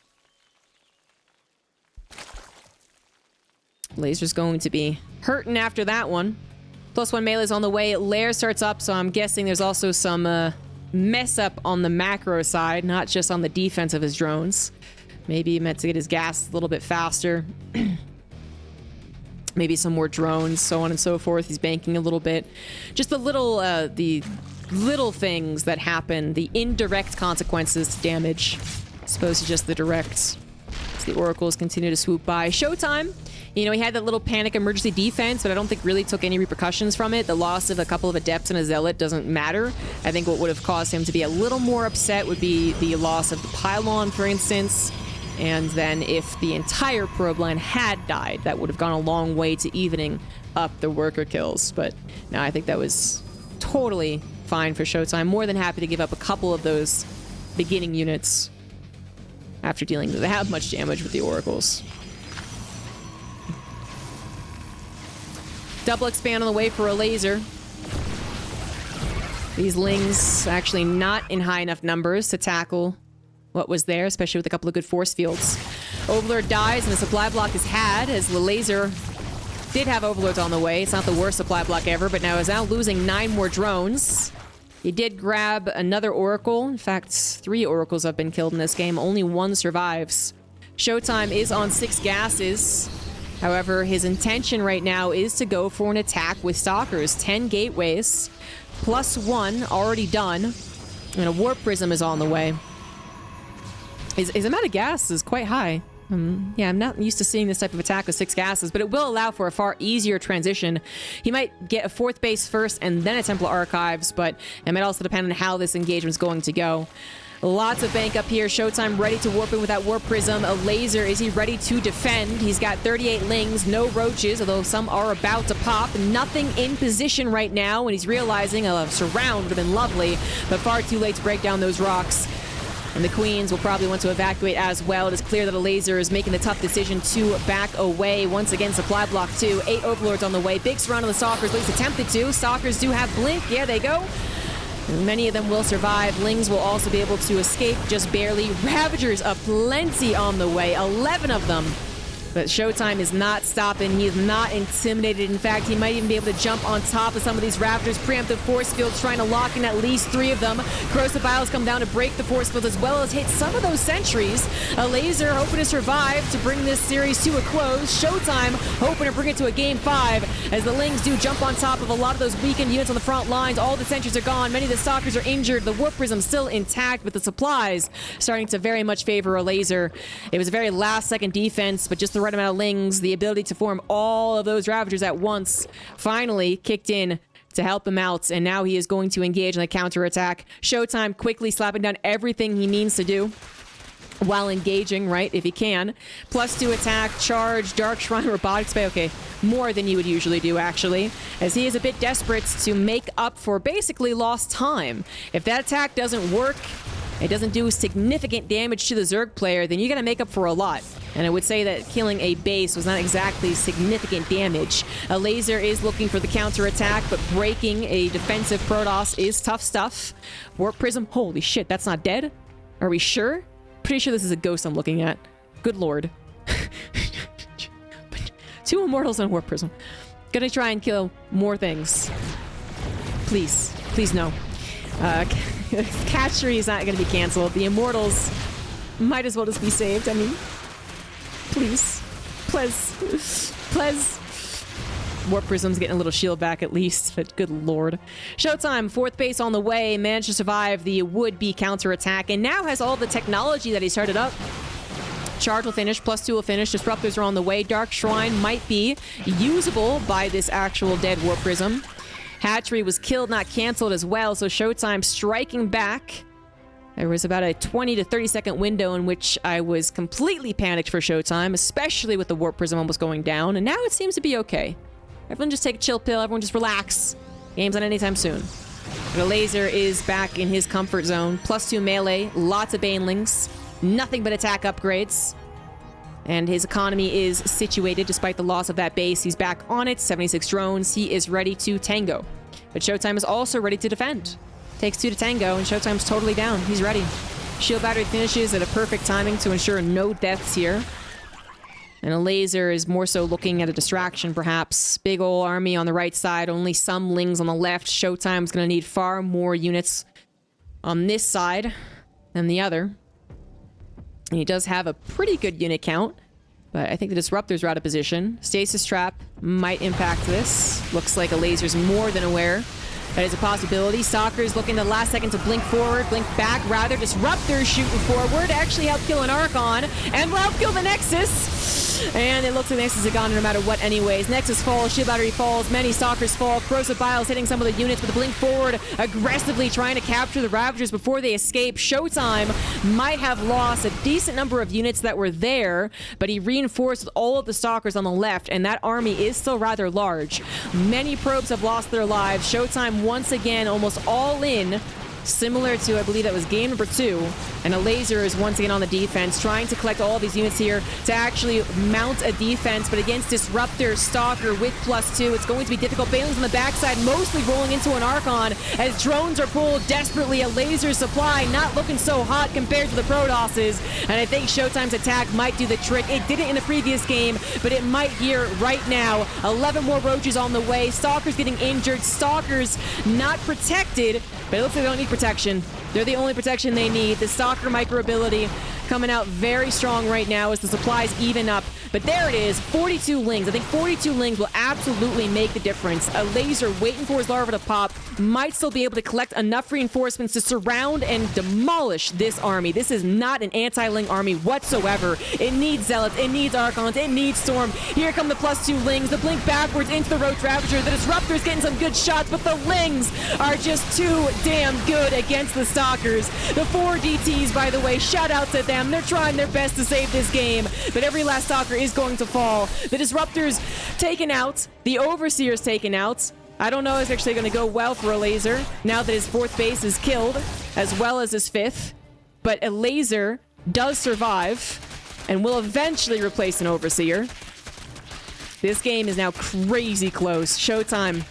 Laser's going to be hurting after that one. +1 melee's on the way. Lair starts up, so I'm guessing there's also some mess up on the macro side, not just on the defense of his drones. Maybe he meant to get his gas a little bit faster. Maybe some more drones, so on and so forth. He's banking a little bit. Just the little things that happen, the indirect consequences to damage, as opposed to just the direct. As the Oracles continue to swoop by. ShoWTimE, you know, he had that little panic emergency defense, but I don't think really took any repercussions from it. The loss of a couple of Adepts and a Zealot doesn't matter. I think what would have caused him to be a little more upset would be the loss of the Pylon, for instance. And then if the entire probe line had died, that would have gone a long way to evening up the worker kills. But no, I think that was totally fine for ShoWTimE. More than happy to give up a couple of those beginning units after dealing with that much damage with the Oracles. Double expand on the way for Elazer. These Lings actually not in high enough numbers to tackle what was there, especially with a couple of good force fields. Overlord dies and the supply block is had, as the Elazer did have Overlords on the way. It's not the worst supply block ever, but now is now losing 9 more drones. He did grab another Oracle. In fact, 3 Oracles have been killed in this game. Only 1 survives. ShoWTimE is on 6 gases. However, his intention right now is to go for an attack with Stalkers. 10 gateways, +1 already done, and a Warp Prism is on the way. His amount of gas is quite high. Yeah, I'm not used to seeing this type of attack with 6 gases, but it will allow for a far easier transition. He might get a 4th base first and then a Templar Archives, but it might also depend on how this engagement's going to go. Lots of bank up here. ShoWTimE ready to warp in with that Warp Prism. Elazer, is he ready to defend? He's got 38 Lings, no roaches, although some are about to pop. Nothing in position right now, and he's realizing a surround would have been lovely, but far too late to break down those rocks. And the Queens will probably want to evacuate as well. It is clear that Elazer is making the tough decision to back away. Once again, supply block 2. 8 Overlords on the way. Big surround on the Stalkers, at least attempted to. Stalkers do have Blink. Yeah, they go. Many of them will survive. Lings will also be able to escape just barely. Ravagers aplenty on the way. 11 of them. But ShoWTimE is not stopping. He is not intimidated. In fact, he might even be able to jump on top of some of these Raptors. Preemptive force fields trying to lock in at least 3 of them. Corrosive Vials come down to break the force fields as well as hit some of those sentries. Elazer hoping to survive to bring this series to a close. ShoWTimE hoping to bring it to a game 5 as the Lings do jump on top of a lot of those weakened units on the front lines. All the sentries are gone. Many of the Stalkers are injured. The Warp Prism still intact, with the supplies starting to very much favor Elazer. It was a very last-second defense, but just the right amount of Lings, the ability to form all of those Ravagers at once, finally kicked in to help him out, and now he is going to engage in the counterattack. ShoWTimE quickly slapping down everything he means to do while engaging, right, if he can. +2 attack, charge, Dark Shrine, Robotics Bay. Okay, more than you would usually do, actually, as he is a bit desperate to make up for basically lost time. If that attack doesn't work, it doesn't do significant damage to the Zerg player, then you gotta make up for a lot. And I would say that killing a base was not exactly significant damage. Elazer is looking for the counterattack, but breaking a defensive Protoss is tough stuff. Warp Prism, holy shit, that's not dead? Are we sure? Pretty sure this is a ghost I'm looking at. Good lord. 2 Immortals and a Warp Prism. Gonna try and kill more things. Please. Please no. Catchery is not gonna be cancelled. The Immortals might as well just be saved. I mean, please. Please. Please. Warp Prism's getting a little shield back at least, but good lord. ShoWTimE, 4th base on the way, managed to survive the would-be counterattack, and now has all the technology that he started up. Charge will finish, +2 will finish, Disruptors are on the way, Dark Shrine might be usable by this actual dead Warp Prism. Hatchery was killed, not cancelled as well, so ShoWTimE striking back. There was about a 20 to 30 second window in which I was completely panicked for ShoWTimE, especially with the Warp Prism almost going down, and now it seems to be okay. Everyone just take a chill pill. Everyone just relax. Game's not anytime soon. The Elazer is back in his comfort zone. +2 melee. Lots of banelings. Nothing but attack upgrades. And his economy is situated despite the loss of that base. He's back on it. 76 drones. He is ready to tango. But ShoWTimE is also ready to defend. Takes 2 to tango, and ShoWTimE's totally down. He's ready. Shield battery finishes at a perfect timing to ensure no deaths here. And Elazer is more so looking at a distraction, perhaps. Big ol' army on the right side, only some lings on the left. ShoWTimE's gonna need far more units on this side than the other. And he does have a pretty good unit count, but I think the Disruptors are out of position. Stasis Trap might impact this. Looks like Elazer's more than aware that is a possibility. Stalker's looking the last second to blink forward, blink back, rather. Disruptors shooting forward, actually help kill an Archon, and will help kill the Nexus. And it looks like the Nexus is gone no matter what anyways. Nexus falls, shield battery falls, many Stalkers fall, Corrosive Biles hitting some of the units with the blink forward, aggressively trying to capture the Ravagers before they escape. ShoWTimE might have lost a decent number of units that were there, but he reinforced with all of the Stalkers on the left, and that army is still rather large. Many probes have lost their lives. ShoWTimE once again almost all in, similar to, I believe that was game number 2. And Elazer is once again on the defense, trying to collect all these units here to actually mount a defense. But against Disruptor, Stalker with +2, it's going to be difficult. Banelings on the backside, mostly rolling into an Archon as drones are pulled desperately. Elazer supply not looking so hot compared to the Protosses. And I think ShoWTimE's attack might do the trick. It didn't in the previous game, but it might here right now. 11 more Roaches on the way. Stalkers getting injured. Stalkers not protected, but it looks like they don't need protection. They're the only protection they need. The Stalker micro ability coming out very strong right now as the supplies even up. But there it is, 42 lings. I think 42 lings will absolutely make the difference. Elazer waiting for his larva to pop, might still be able to collect enough reinforcements to surround and demolish this army. This is not an anti-ling army whatsoever. It needs Zealots, it needs Archons, it needs Storm. Here come the +2 lings, the blink backwards into the Roach Ravager. The Disruptor's getting some good shots, but the lings are just too damn good against the Stalkers. The 4 DTs, by the way, shout out to them. They're trying their best to save this game, but every last Stalker is going to fall. The Disruptor's taken out. The Overseer's taken out. I don't know if it's actually going to go well for Elazer now that his 4th base is killed, as well as his 5th. But Elazer does survive and will eventually replace an Overseer. This game is now crazy close. ShoWTimE,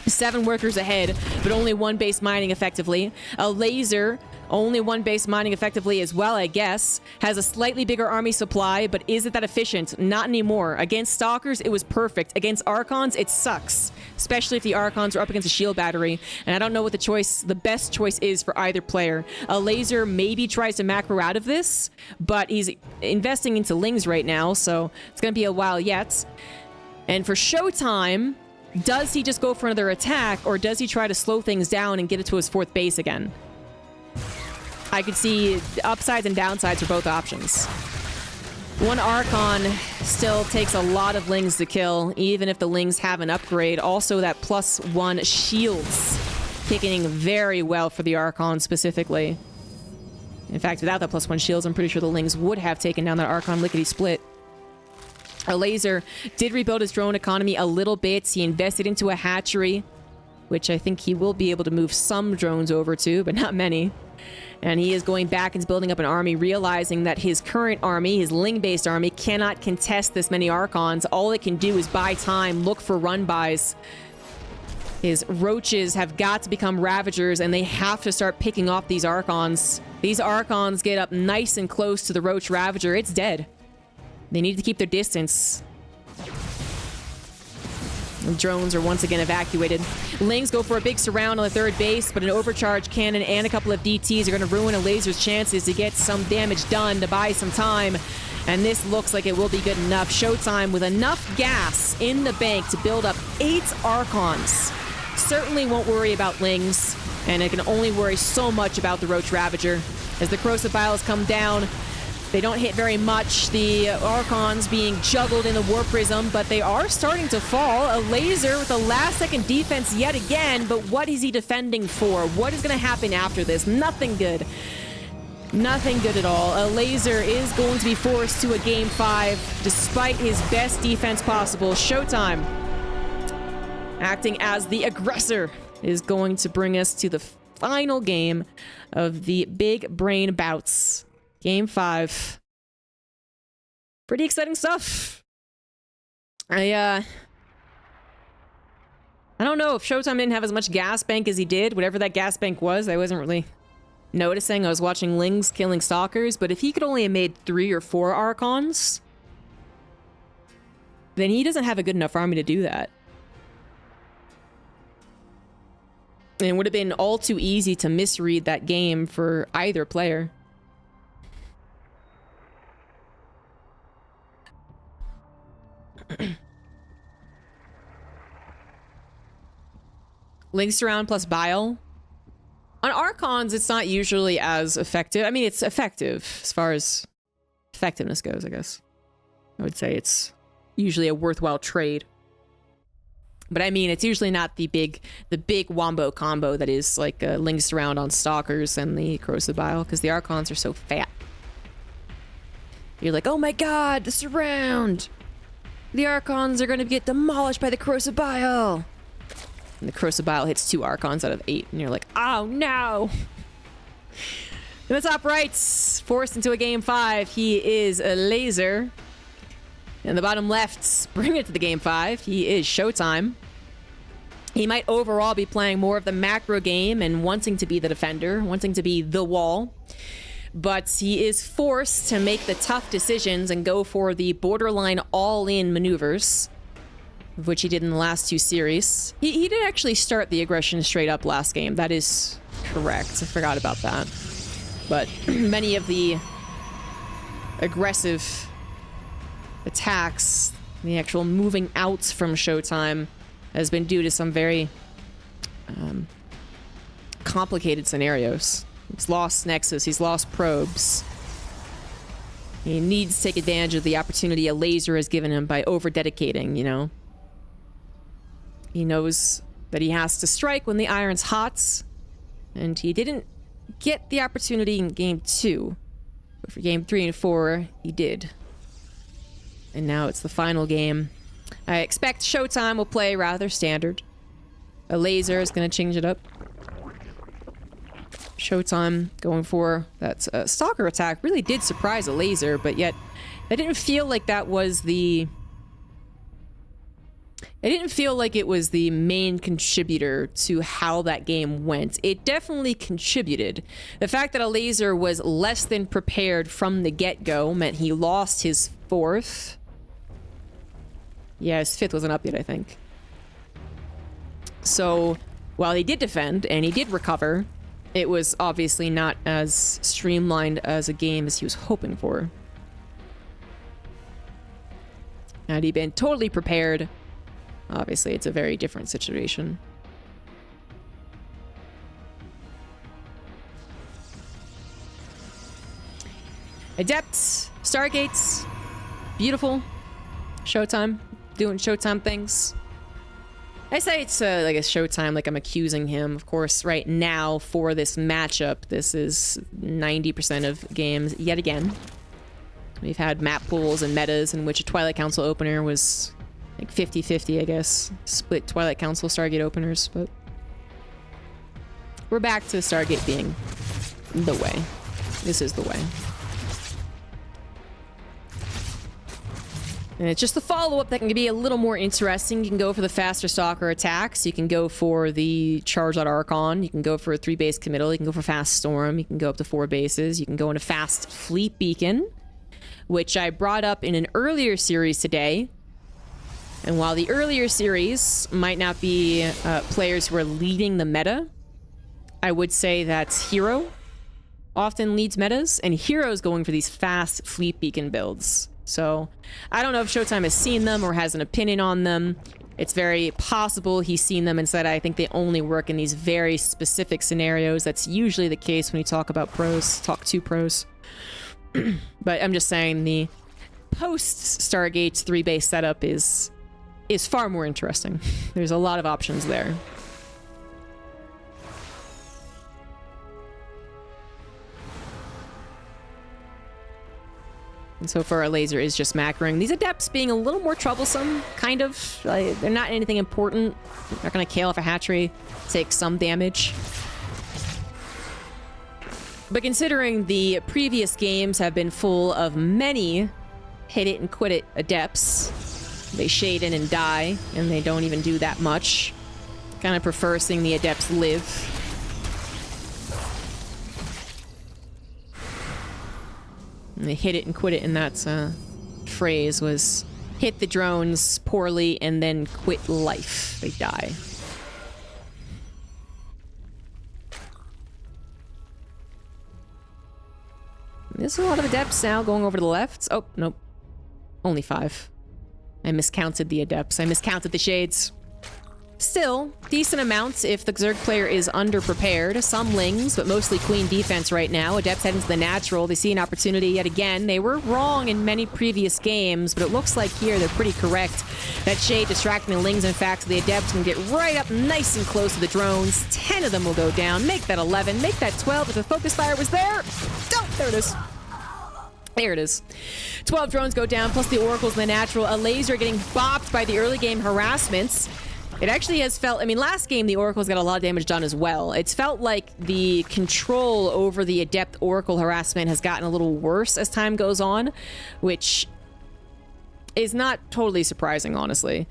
7 workers ahead, but only 1 base mining effectively. Elazer, only 1 base mining effectively as well, I guess. Has a slightly bigger army supply, but is it that efficient? Not anymore. Against Stalkers, it was perfect. Against Archons, it sucks. Especially if the Archons are up against a shield battery. And I don't know what the best choice is for either player. Elazer maybe tries to macro out of this, but he's investing into lings right now, so it's going to be a while yet. And for ShoWTimE, does he just go for another attack, or does he try to slow things down and get it to his 4th base again? I could see upsides and downsides for both options. One Archon still takes a lot of Lings to kill, even if the Lings have an upgrade. Also, that +1 shields kicking very well for the Archon specifically. In fact, without that +1 shields, I'm pretty sure the Lings would have taken down that Archon lickety-split. Elazer did rebuild his drone economy a little bit. He invested into a hatchery, which I think he will be able to move some drones over to, but not many. And he is going back and building up an army, realizing that his current army, his Ling-based army, cannot contest this many Archons. All it can do is buy time, look for run-bys. His roaches have got to become Ravagers, and they have to start picking off these Archons. These Archons get up nice and close to the Roach Ravager. It's dead. They need to keep their distance. The drones are once again evacuated. Lings go for a big surround on the third base, but an overcharge cannon and a couple of DTs are going to ruin Elazer's chances to get some damage done, to buy some time. And this looks like it will be good enough. ShoWTimE with enough gas in the bank to build up 8 Archons. Certainly won't worry about Lings, and it can only worry so much about the Roach Ravager. As the Corrosive Biles come down, they don't hit very much. The Archons being juggled in the War Prism, but they are starting to fall. Elazer with a last-second defense yet again, but what is he defending for? What is going to happen after this? Nothing good. Nothing good at all. Elazer is going to be forced to a Game 5, despite his best defense possible. ShoWTimE, acting as the aggressor, is going to bring us to the final game of the Big Brain Bouts. Game 5. Pretty exciting stuff. I don't know if ShoWTimE didn't have as much gas bank as he did. Whatever that gas bank was, I wasn't really noticing. I was watching Lings killing Stalkers, but if he could only have made 3 or 4 Archons, then he doesn't have a good enough army to do that. And it would have been all too easy to misread that game for either player. Lings surround plus bile. On Archons, it's not usually as effective. I mean, it's effective as far as effectiveness goes, I guess. I would say it's usually a worthwhile trade. But I mean, it's usually not the big wombo combo that is like Lings surround on Stalkers and the Corrosive Bile, because the Archons are so fat. You're like, oh my god, the surround! The Archons are going to get demolished by the Corrosive Bile! And the Corrosive Bile hits 2 Archons out of 8, and you're like, oh no! In the top right, forced into a Game 5, he is Elazer. In the bottom left, bring it to the Game 5, he is ShoWTimE. He might overall be playing more of the macro game and wanting to be the defender, wanting to be the wall. But he is forced to make the tough decisions and go for the borderline all-in maneuvers, which he did in the last 2 series. He did actually start the aggression straight up last game. That is correct. I forgot about that. But many of the aggressive attacks, the actual moving out from ShoWTimE, has been due to some very complicated scenarios. He's lost Nexus, he's lost probes. He needs to take advantage of the opportunity Elazer has given him by over-dedicating, you know? He knows that he has to strike when the iron's hot, and he didn't get the opportunity in Game 2. But for Game 3 and 4, he did. And now it's the final game. I expect ShoWTimE will play rather standard. Elazer is going to change it up. ShoWTimE going for that Stalker attack really did surprise Elazer, but yet I didn't feel like that was the... I didn't feel like it was the main contributor to how that game went. It definitely contributed. The fact that Elazer was less than prepared from the get-go meant he lost his 4th. Yeah, his 5th wasn't up yet, I think. So, while he did defend and he did recover, it was obviously not as streamlined as a game as he was hoping for. Had he been totally prepared, obviously it's a very different situation. Adepts, Stargates, Beautiful. ShoWTimE. Doing ShoWTimE things. I say it's like a ShoWTimE, like I'm accusing him. Of course, right now for this matchup, this is 90% of games yet again. We've had map pools and metas in which a Twilight Council opener was like 50-50, I guess. Split Twilight Council Stargate openers, but we're back to Stargate being the way. This is the way. And it's just the follow-up that can be a little more interesting. You can go for the faster Stalker attacks. You can go for the Charge Out Archon. You can go for a 3-base committal. You can go for Fast Storm. You can go up to 4 bases. You can go into Fast Fleet Beacon, which I brought up in an earlier series today. And while the earlier series might not be players who are leading the meta, I would say that Hero often leads metas, and Hero's going for these fast Fleet Beacon builds. So I don't know if ShoWTimE has seen them or has an opinion on them. It's very possible he's seen them and said, I think they only work in these very specific scenarios. That's usually the case when you talk about pros, talk to pros. But I'm just saying the post-Stargate's 3-base setup is far more interesting. There's a lot of options there. And so far, Elazer is just macroing. These Adepts being a little more troublesome, kind of. They're not anything important. They're not going to kill off a hatchery, take some damage. But considering the previous games have been full of many hit it and quit it Adepts, they shade in and die, and they don't even do that much. Kind of prefer seeing the Adepts live. And they hit it and quit it in that phrase was hit the drones poorly and then quit life. They die. There's a lot of Adepts now going over to the left. Oh, nope. Only 5. I miscounted the Adepts. I miscounted the shades. Still, decent amounts if the Zerg player is underprepared. Some Lings, but mostly Queen defense right now. Adepts head into the natural. They see an opportunity yet again. They were wrong in many previous games, but it looks like here they're pretty correct. That shade distracting the Lings, in fact, so the Adepts can get right up nice and close to the drones. 10 of them will go down. Make that 11. Make that 12. If the focus fire was there. Oh, there it is. There it is. 12 drones go down, plus the Oracles in the natural. Elazer getting bopped by the early game harassments. It actually has felt, I mean, last game, the Oracles got a lot of damage done as well. It's felt like the control over the Adept Oracle harassment has gotten a little worse as time goes on, which is not totally surprising, honestly.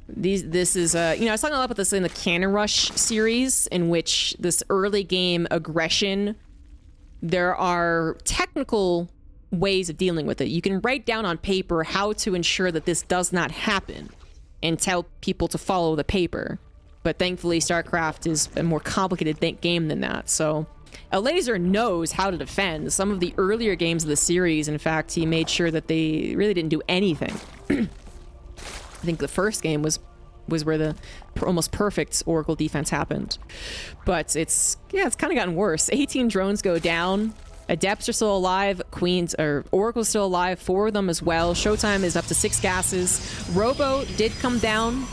This is, you know, I was talking a lot about this in the Cannon Rush series, in which this early game aggression, there are technical ways of dealing with it. You can write down on paper how to ensure that this does not happen and tell people to follow the paper. But thankfully, StarCraft is a more complicated game than that. So Elazer knows how to defend. Some of the earlier games of the series, in fact, he made sure that they really didn't do anything. I think the first game was where the almost perfect Oracle defense happened. But it's kind of gotten worse. 18 drones go down. Adepts are still alive. Queens or Oracle's still alive. 4 of them as well. ShoWTimE is up to 6 gases. Robo did come down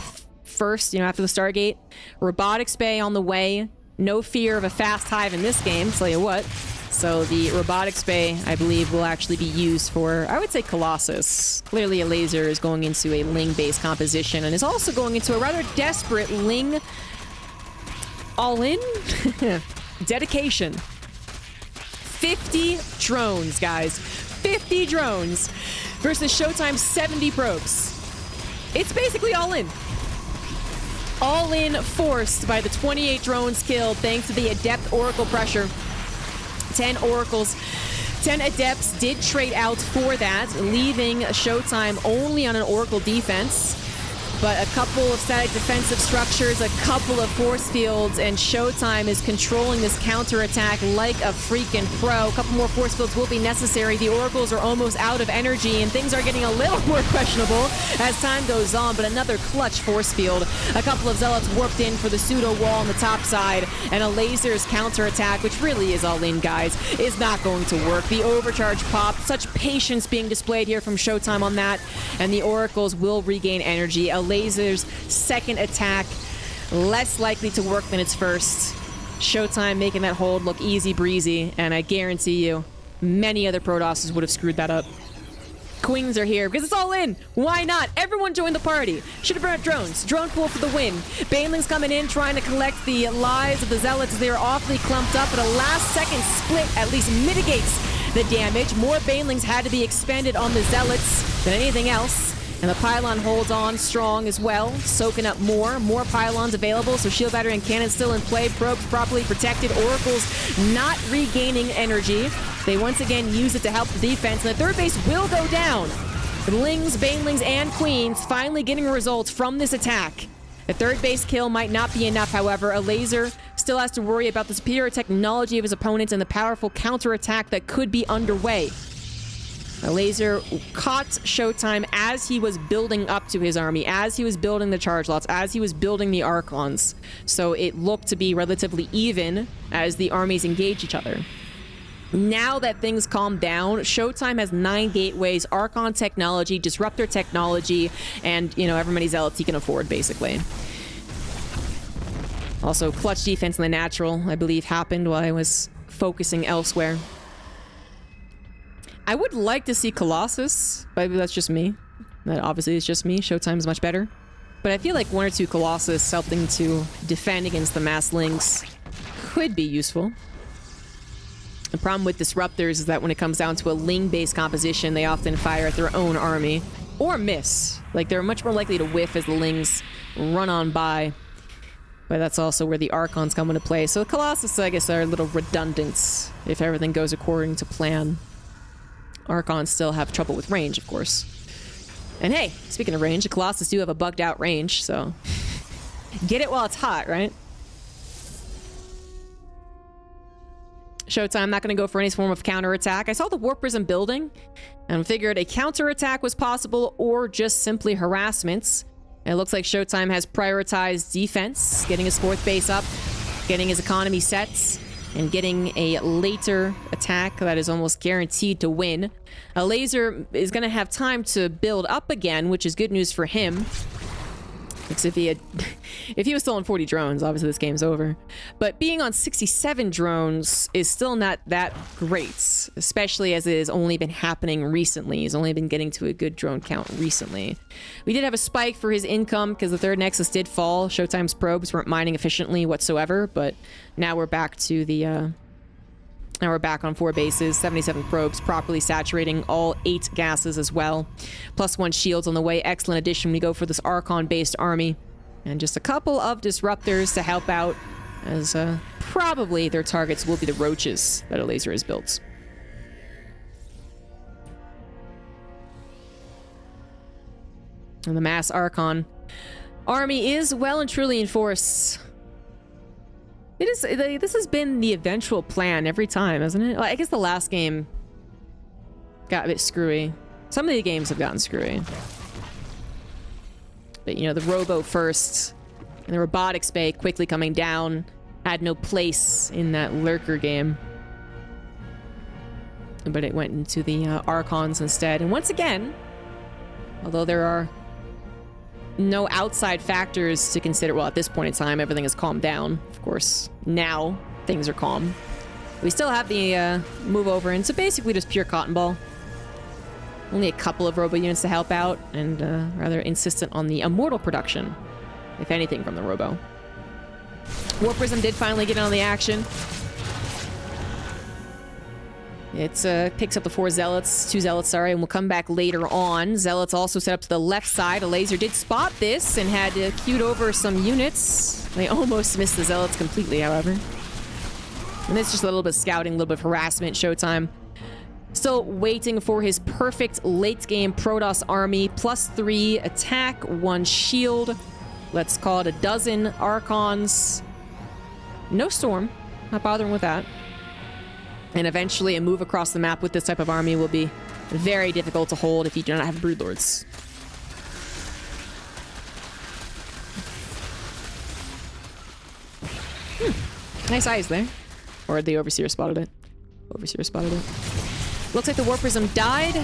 first, you know, after the Stargate. Robotics Bay on the way. No fear of a fast hive in this game, tell you what. So the Robotics Bay, I believe, will actually be used for, I would say, Colossus. Clearly, Elazer is going into a Ling-based composition and is also going into a rather desperate Ling all-in dedication. 50 drones, guys. 50 drones versus ShoWTimE's 70 probes. It's basically all in. All in forced by the 28 drones killed thanks to the Adept Oracle pressure. 10 Oracles, 10 Adepts did trade out for that, leaving ShoWTimE only on an Oracle defense. But a couple of static defensive structures, a couple of force fields, and ShoWTimE is controlling this counterattack like a freaking pro. A couple more force fields will be necessary. The oracles are almost out of energy, and things are getting a little more questionable as time goes on. But another clutch force field. A couple of zealots warped in for the pseudo wall on the top side, and Elazer's counterattack, which really is all in, guys, is not going to work. The overcharge pop, such patience being displayed here from ShoWTimE on that, and the oracles will regain energy. Elazer's second attack, less likely to work than its first. ShoWTimE making that hold look easy breezy, and I guarantee you, many other Protosses would have screwed that up. Queens are here because it's all in. Why not? Everyone join the party. Should have brought drones. Drone pool for the win. Banelings coming in, trying to collect the lives of the zealots. They are awfully clumped up, but a last-second split at least mitigates the damage. More Banelings had to be expended on the zealots than anything else. And the pylon holds on strong as well, soaking up more pylons available. So shield battery and cannon still in play. Probes properly protected. Oracles not regaining energy. They once again use it to help the defense. And the third base will go down. The Lings, Banelings, and Queens finally getting results from this attack. The third base kill might not be enough, however. Elazer still has to worry about the superior technology of his opponents and the powerful counterattack that could be underway. Elazer caught ShoWTimE as he was building up to his army, as he was building the charge lots, as he was building the Archons. So it looked to be relatively even as the armies engage each other. Now that things calm down, ShoWTimE has 9 gateways, Archon technology, Disruptor technology, and, you know, every many zealots he can afford, basically. Also, clutch defense in the natural, I believe, happened while I was focusing elsewhere. I would like to see Colossus, but that's just me. That obviously is just me. ShoWTimE is much better. But I feel like 1 or 2 Colossus helping to defend against the mass links could be useful. The problem with Disruptors is that when it comes down to a Ling-based composition, they often fire at their own army. Or miss. Like, they're much more likely to whiff as the Lings run on by. But that's also where the Archons come into play. So Colossus, I guess, are a little redundant if everything goes according to plan. Archons still have trouble with range, of course. And hey, speaking of range, the Colossus do have a bugged out range, so get it while it's hot, right? ShoWTimE not going to go for any form of counterattack. I saw the Warp Prism building and figured a counterattack was possible or just simply harassments. It looks like ShoWTimE has prioritized defense, getting his 4th base up, getting his economy sets, and getting a later attack that is almost guaranteed to win. Elazer is going to have time to build up again, which is good news for him. Because if he was still on 40 drones, obviously this game's over. But being on 67 drones is still not that great, especially as it has only been happening recently. He's only been getting to a good drone count recently. We did have a spike for his income because the 3rd Nexus did fall. ShoWTimE's probes weren't mining efficiently whatsoever, but now we're back to the now we're back on 4 bases, 77 probes, properly saturating all 8 gases as well. +1 shields on the way. Excellent addition when we go for this Archon-based army. And just a couple of Disruptors to help out, as probably their targets will be the roaches that Elazer has built. And the mass Archon army is well and truly in force. This has been the eventual plan every time, hasn't it? Well, I guess the last game got a bit screwy. Some of the games have gotten screwy. But, you know, the Robo first and the Robotics Bay quickly coming down had no place in that Lurker game. But it went into the Archons instead. And once again, although there are no outside factors to consider. Well, at this point in time, everything has calmed down. Of course, now things are calm. We still have the move over into basically just pure cotton ball. Only a couple of robo units to help out, and rather insistent on the immortal production, if anything, from the robo. Warp Prism did finally get in on the action. It picks up the 2 zealots, sorry, and we'll come back later on. Zealots also set up to the left side. Elazer did spot this and had queued over some units. They almost missed the zealots completely, however. And it's just a little bit of scouting, a little bit of harassment. ShoWTimE Still waiting for his perfect late-game Protoss army. +3 attack, 1 shield. Let's call it a dozen Archons. No Storm. Not bothering with that. And eventually a move across the map with this type of army will be very difficult to hold if you do not have Broodlords. Nice eyes there. Or the Overseer spotted it. Overseer spotted it. Looks like the War Prism died.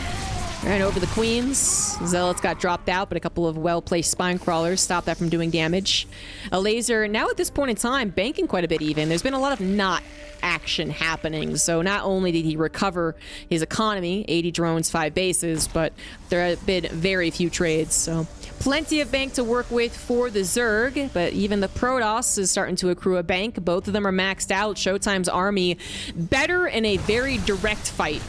Ran over the Queens. Zealots got dropped out, but a couple of well-placed Spine Crawlers stopped that from doing damage. Elazer, now at this point in time, banking quite a bit even. There's been a lot of not action happening. So not only did he recover his economy, 80 drones, 5 bases, but there have been very few trades. So plenty of bank to work with for the Zerg, but even the Protoss is starting to accrue a bank. Both of them are maxed out. ShoWTimE's army better in a very direct fight.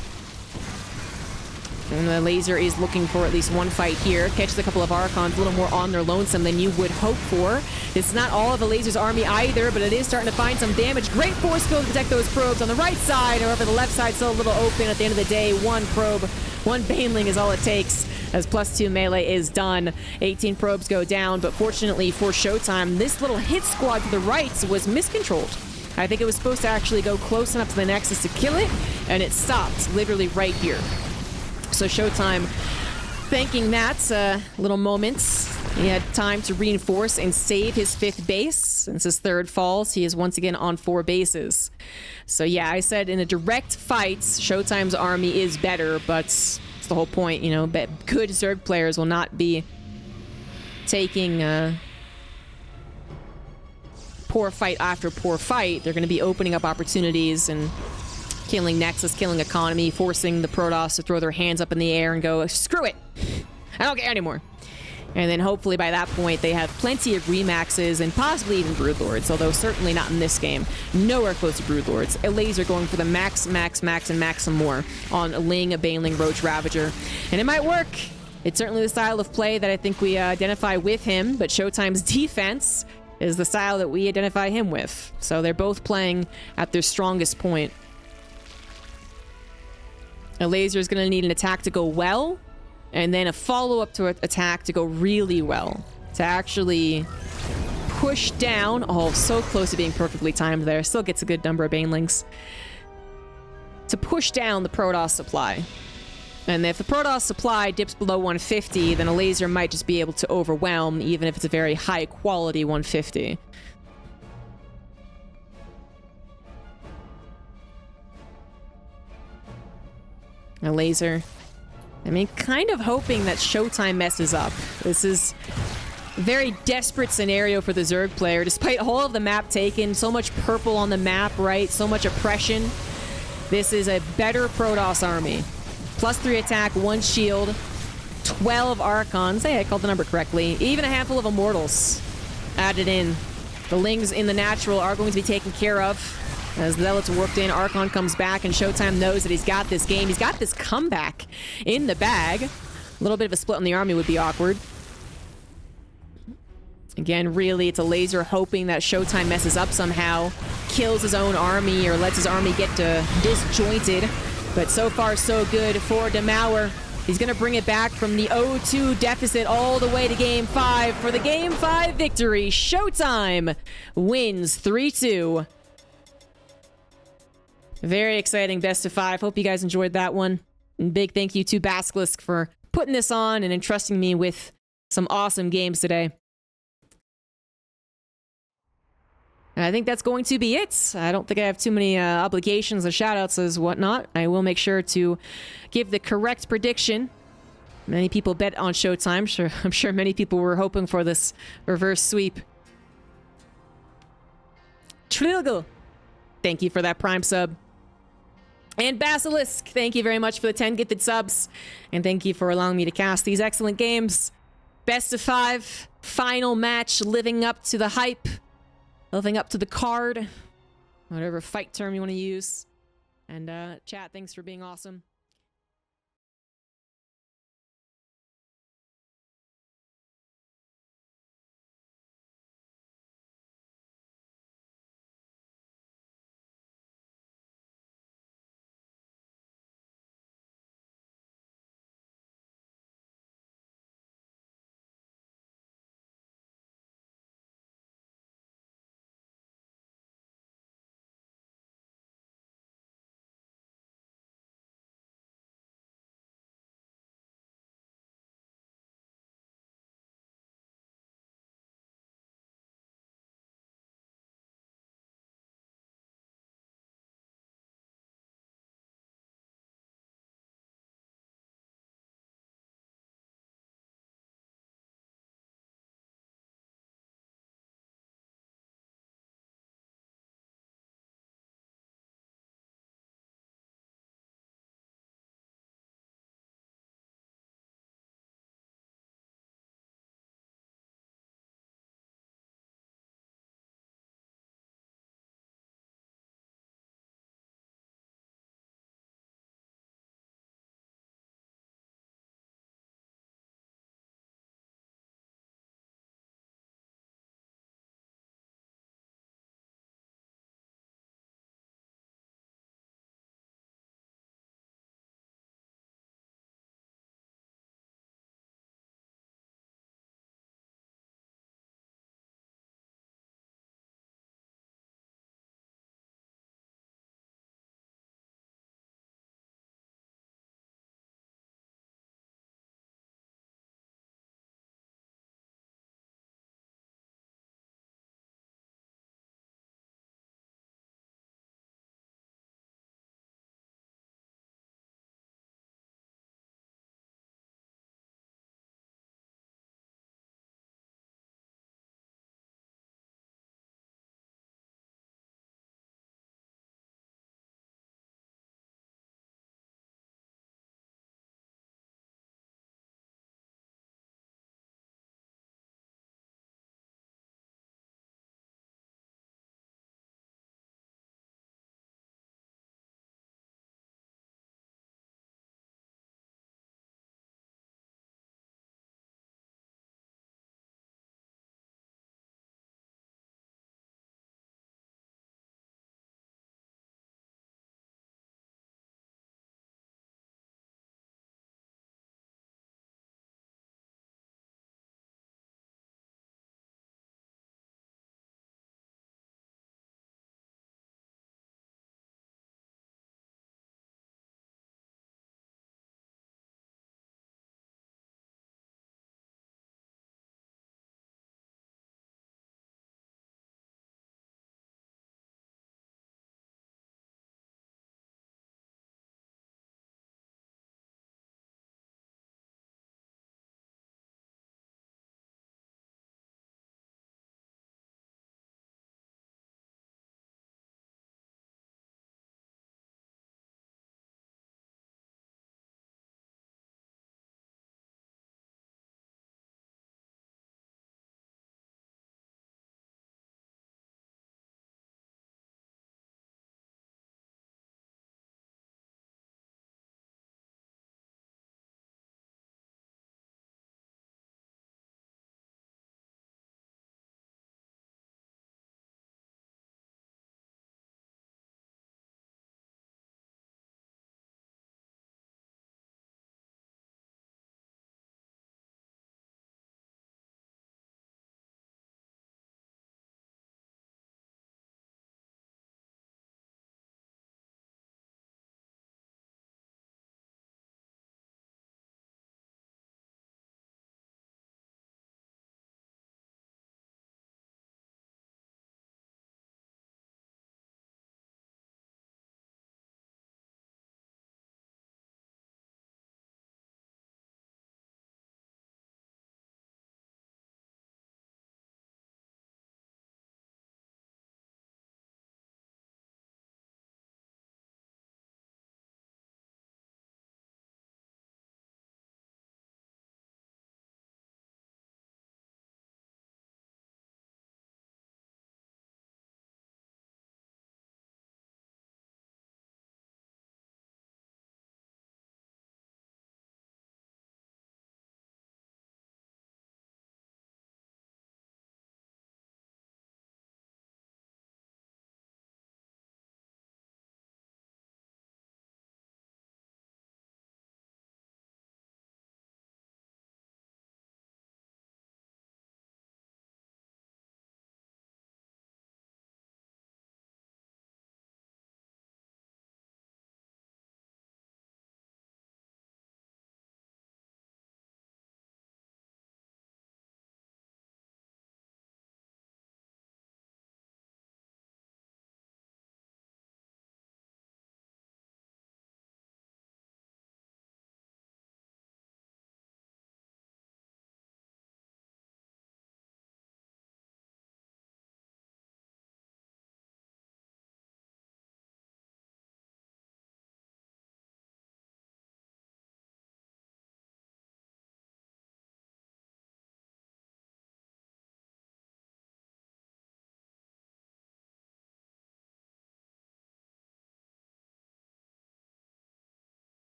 And the Laser is looking for at least one fight here. Catches a couple of Archons, a little more on their lonesome than you would hope for. It's not all of the Laser's army either, but it is starting to find some damage. Great force field to protect those probes on the right side. However, the left side still a little open at the end of the day. One probe, one Baneling is all it takes, as +2 melee is done. 18 probes go down, but fortunately for ShoWTimE, this little hit squad to the right was miscontrolled. I think it was supposed to actually go close enough to the Nexus to kill it, and it stopped literally right here. So ShoWTimE thanking that little moments. He had time to reinforce and save his 5th base. Since his 3rd falls, he is once again on 4 bases. So yeah, I said in a direct fight, ShoWTimE's army is better, but it's the whole point, you know, good Zerg players will not be taking poor fight after poor fight. They're going to be opening up opportunities and killing Nexus, killing economy, forcing the Protoss to throw their hands up in the air and go, screw it, I don't care anymore. And then hopefully by that point they have plenty of remaxes and possibly even Broodlords, although certainly not in this game. Nowhere close to Broodlords. Elazer going for the max, max, max, and max some more on Ling, Baneling, Roach, Ravager. And it might work. It's certainly the style of play that I think we identify with him, but ShoWTimE's defense is the style that we identify him with. So they're both playing at their strongest point. Elazer is going to need an attack to go well, and then a follow-up to an attack to go really well. To actually push down... Oh, so close to being perfectly timed there. Still gets a good number of Banelings. To push down the Protoss supply. And if the Protoss supply dips below 150, then Elazer might just be able to overwhelm, even if it's a very high-quality 150. Elazer, I mean, kind of hoping that ShoWTimE messes up. This is a very desperate scenario for the Zerg player. Despite all of the map taken, so much purple on the map, right? So much oppression. This is a better Protoss army. +3 attack, 1 shield, 12 Archons. Hey, I called the number correctly. Even a handful of Immortals added in. The Lings in the natural are going to be taken care of. As the Zealots worked in, Archon comes back, and ShoWTimE knows that he's got this game. He's got this comeback in the bag. A little bit of a split on the army would be awkward. Again, really, it's Elazer hoping that ShoWTimE messes up somehow, kills his own army, or lets his army get disjointed. But so far, so good for Demour. He's going to bring it back from the 0-2 deficit all the way to Game 5 for the Game 5 victory. ShoWTimE wins 3-2. Very exciting best of 5. Hope you guys enjoyed that one. And big thank you to Basilisk for putting this on and entrusting me with some awesome games today. And I think that's going to be it. I don't think I have too many obligations or shoutouts as whatnot. I will make sure to give the correct prediction. Many people bet on ShoWTimE. I'm sure many people were hoping for this reverse sweep. Trilgo, thank you for that Prime sub. And Basilisk, thank you very much for the 10 gifted subs. And thank you for allowing me to cast these excellent games. Best of 5, final match, living up to the hype, living up to the card, whatever fight term you want to use. And chat, thanks for being awesome.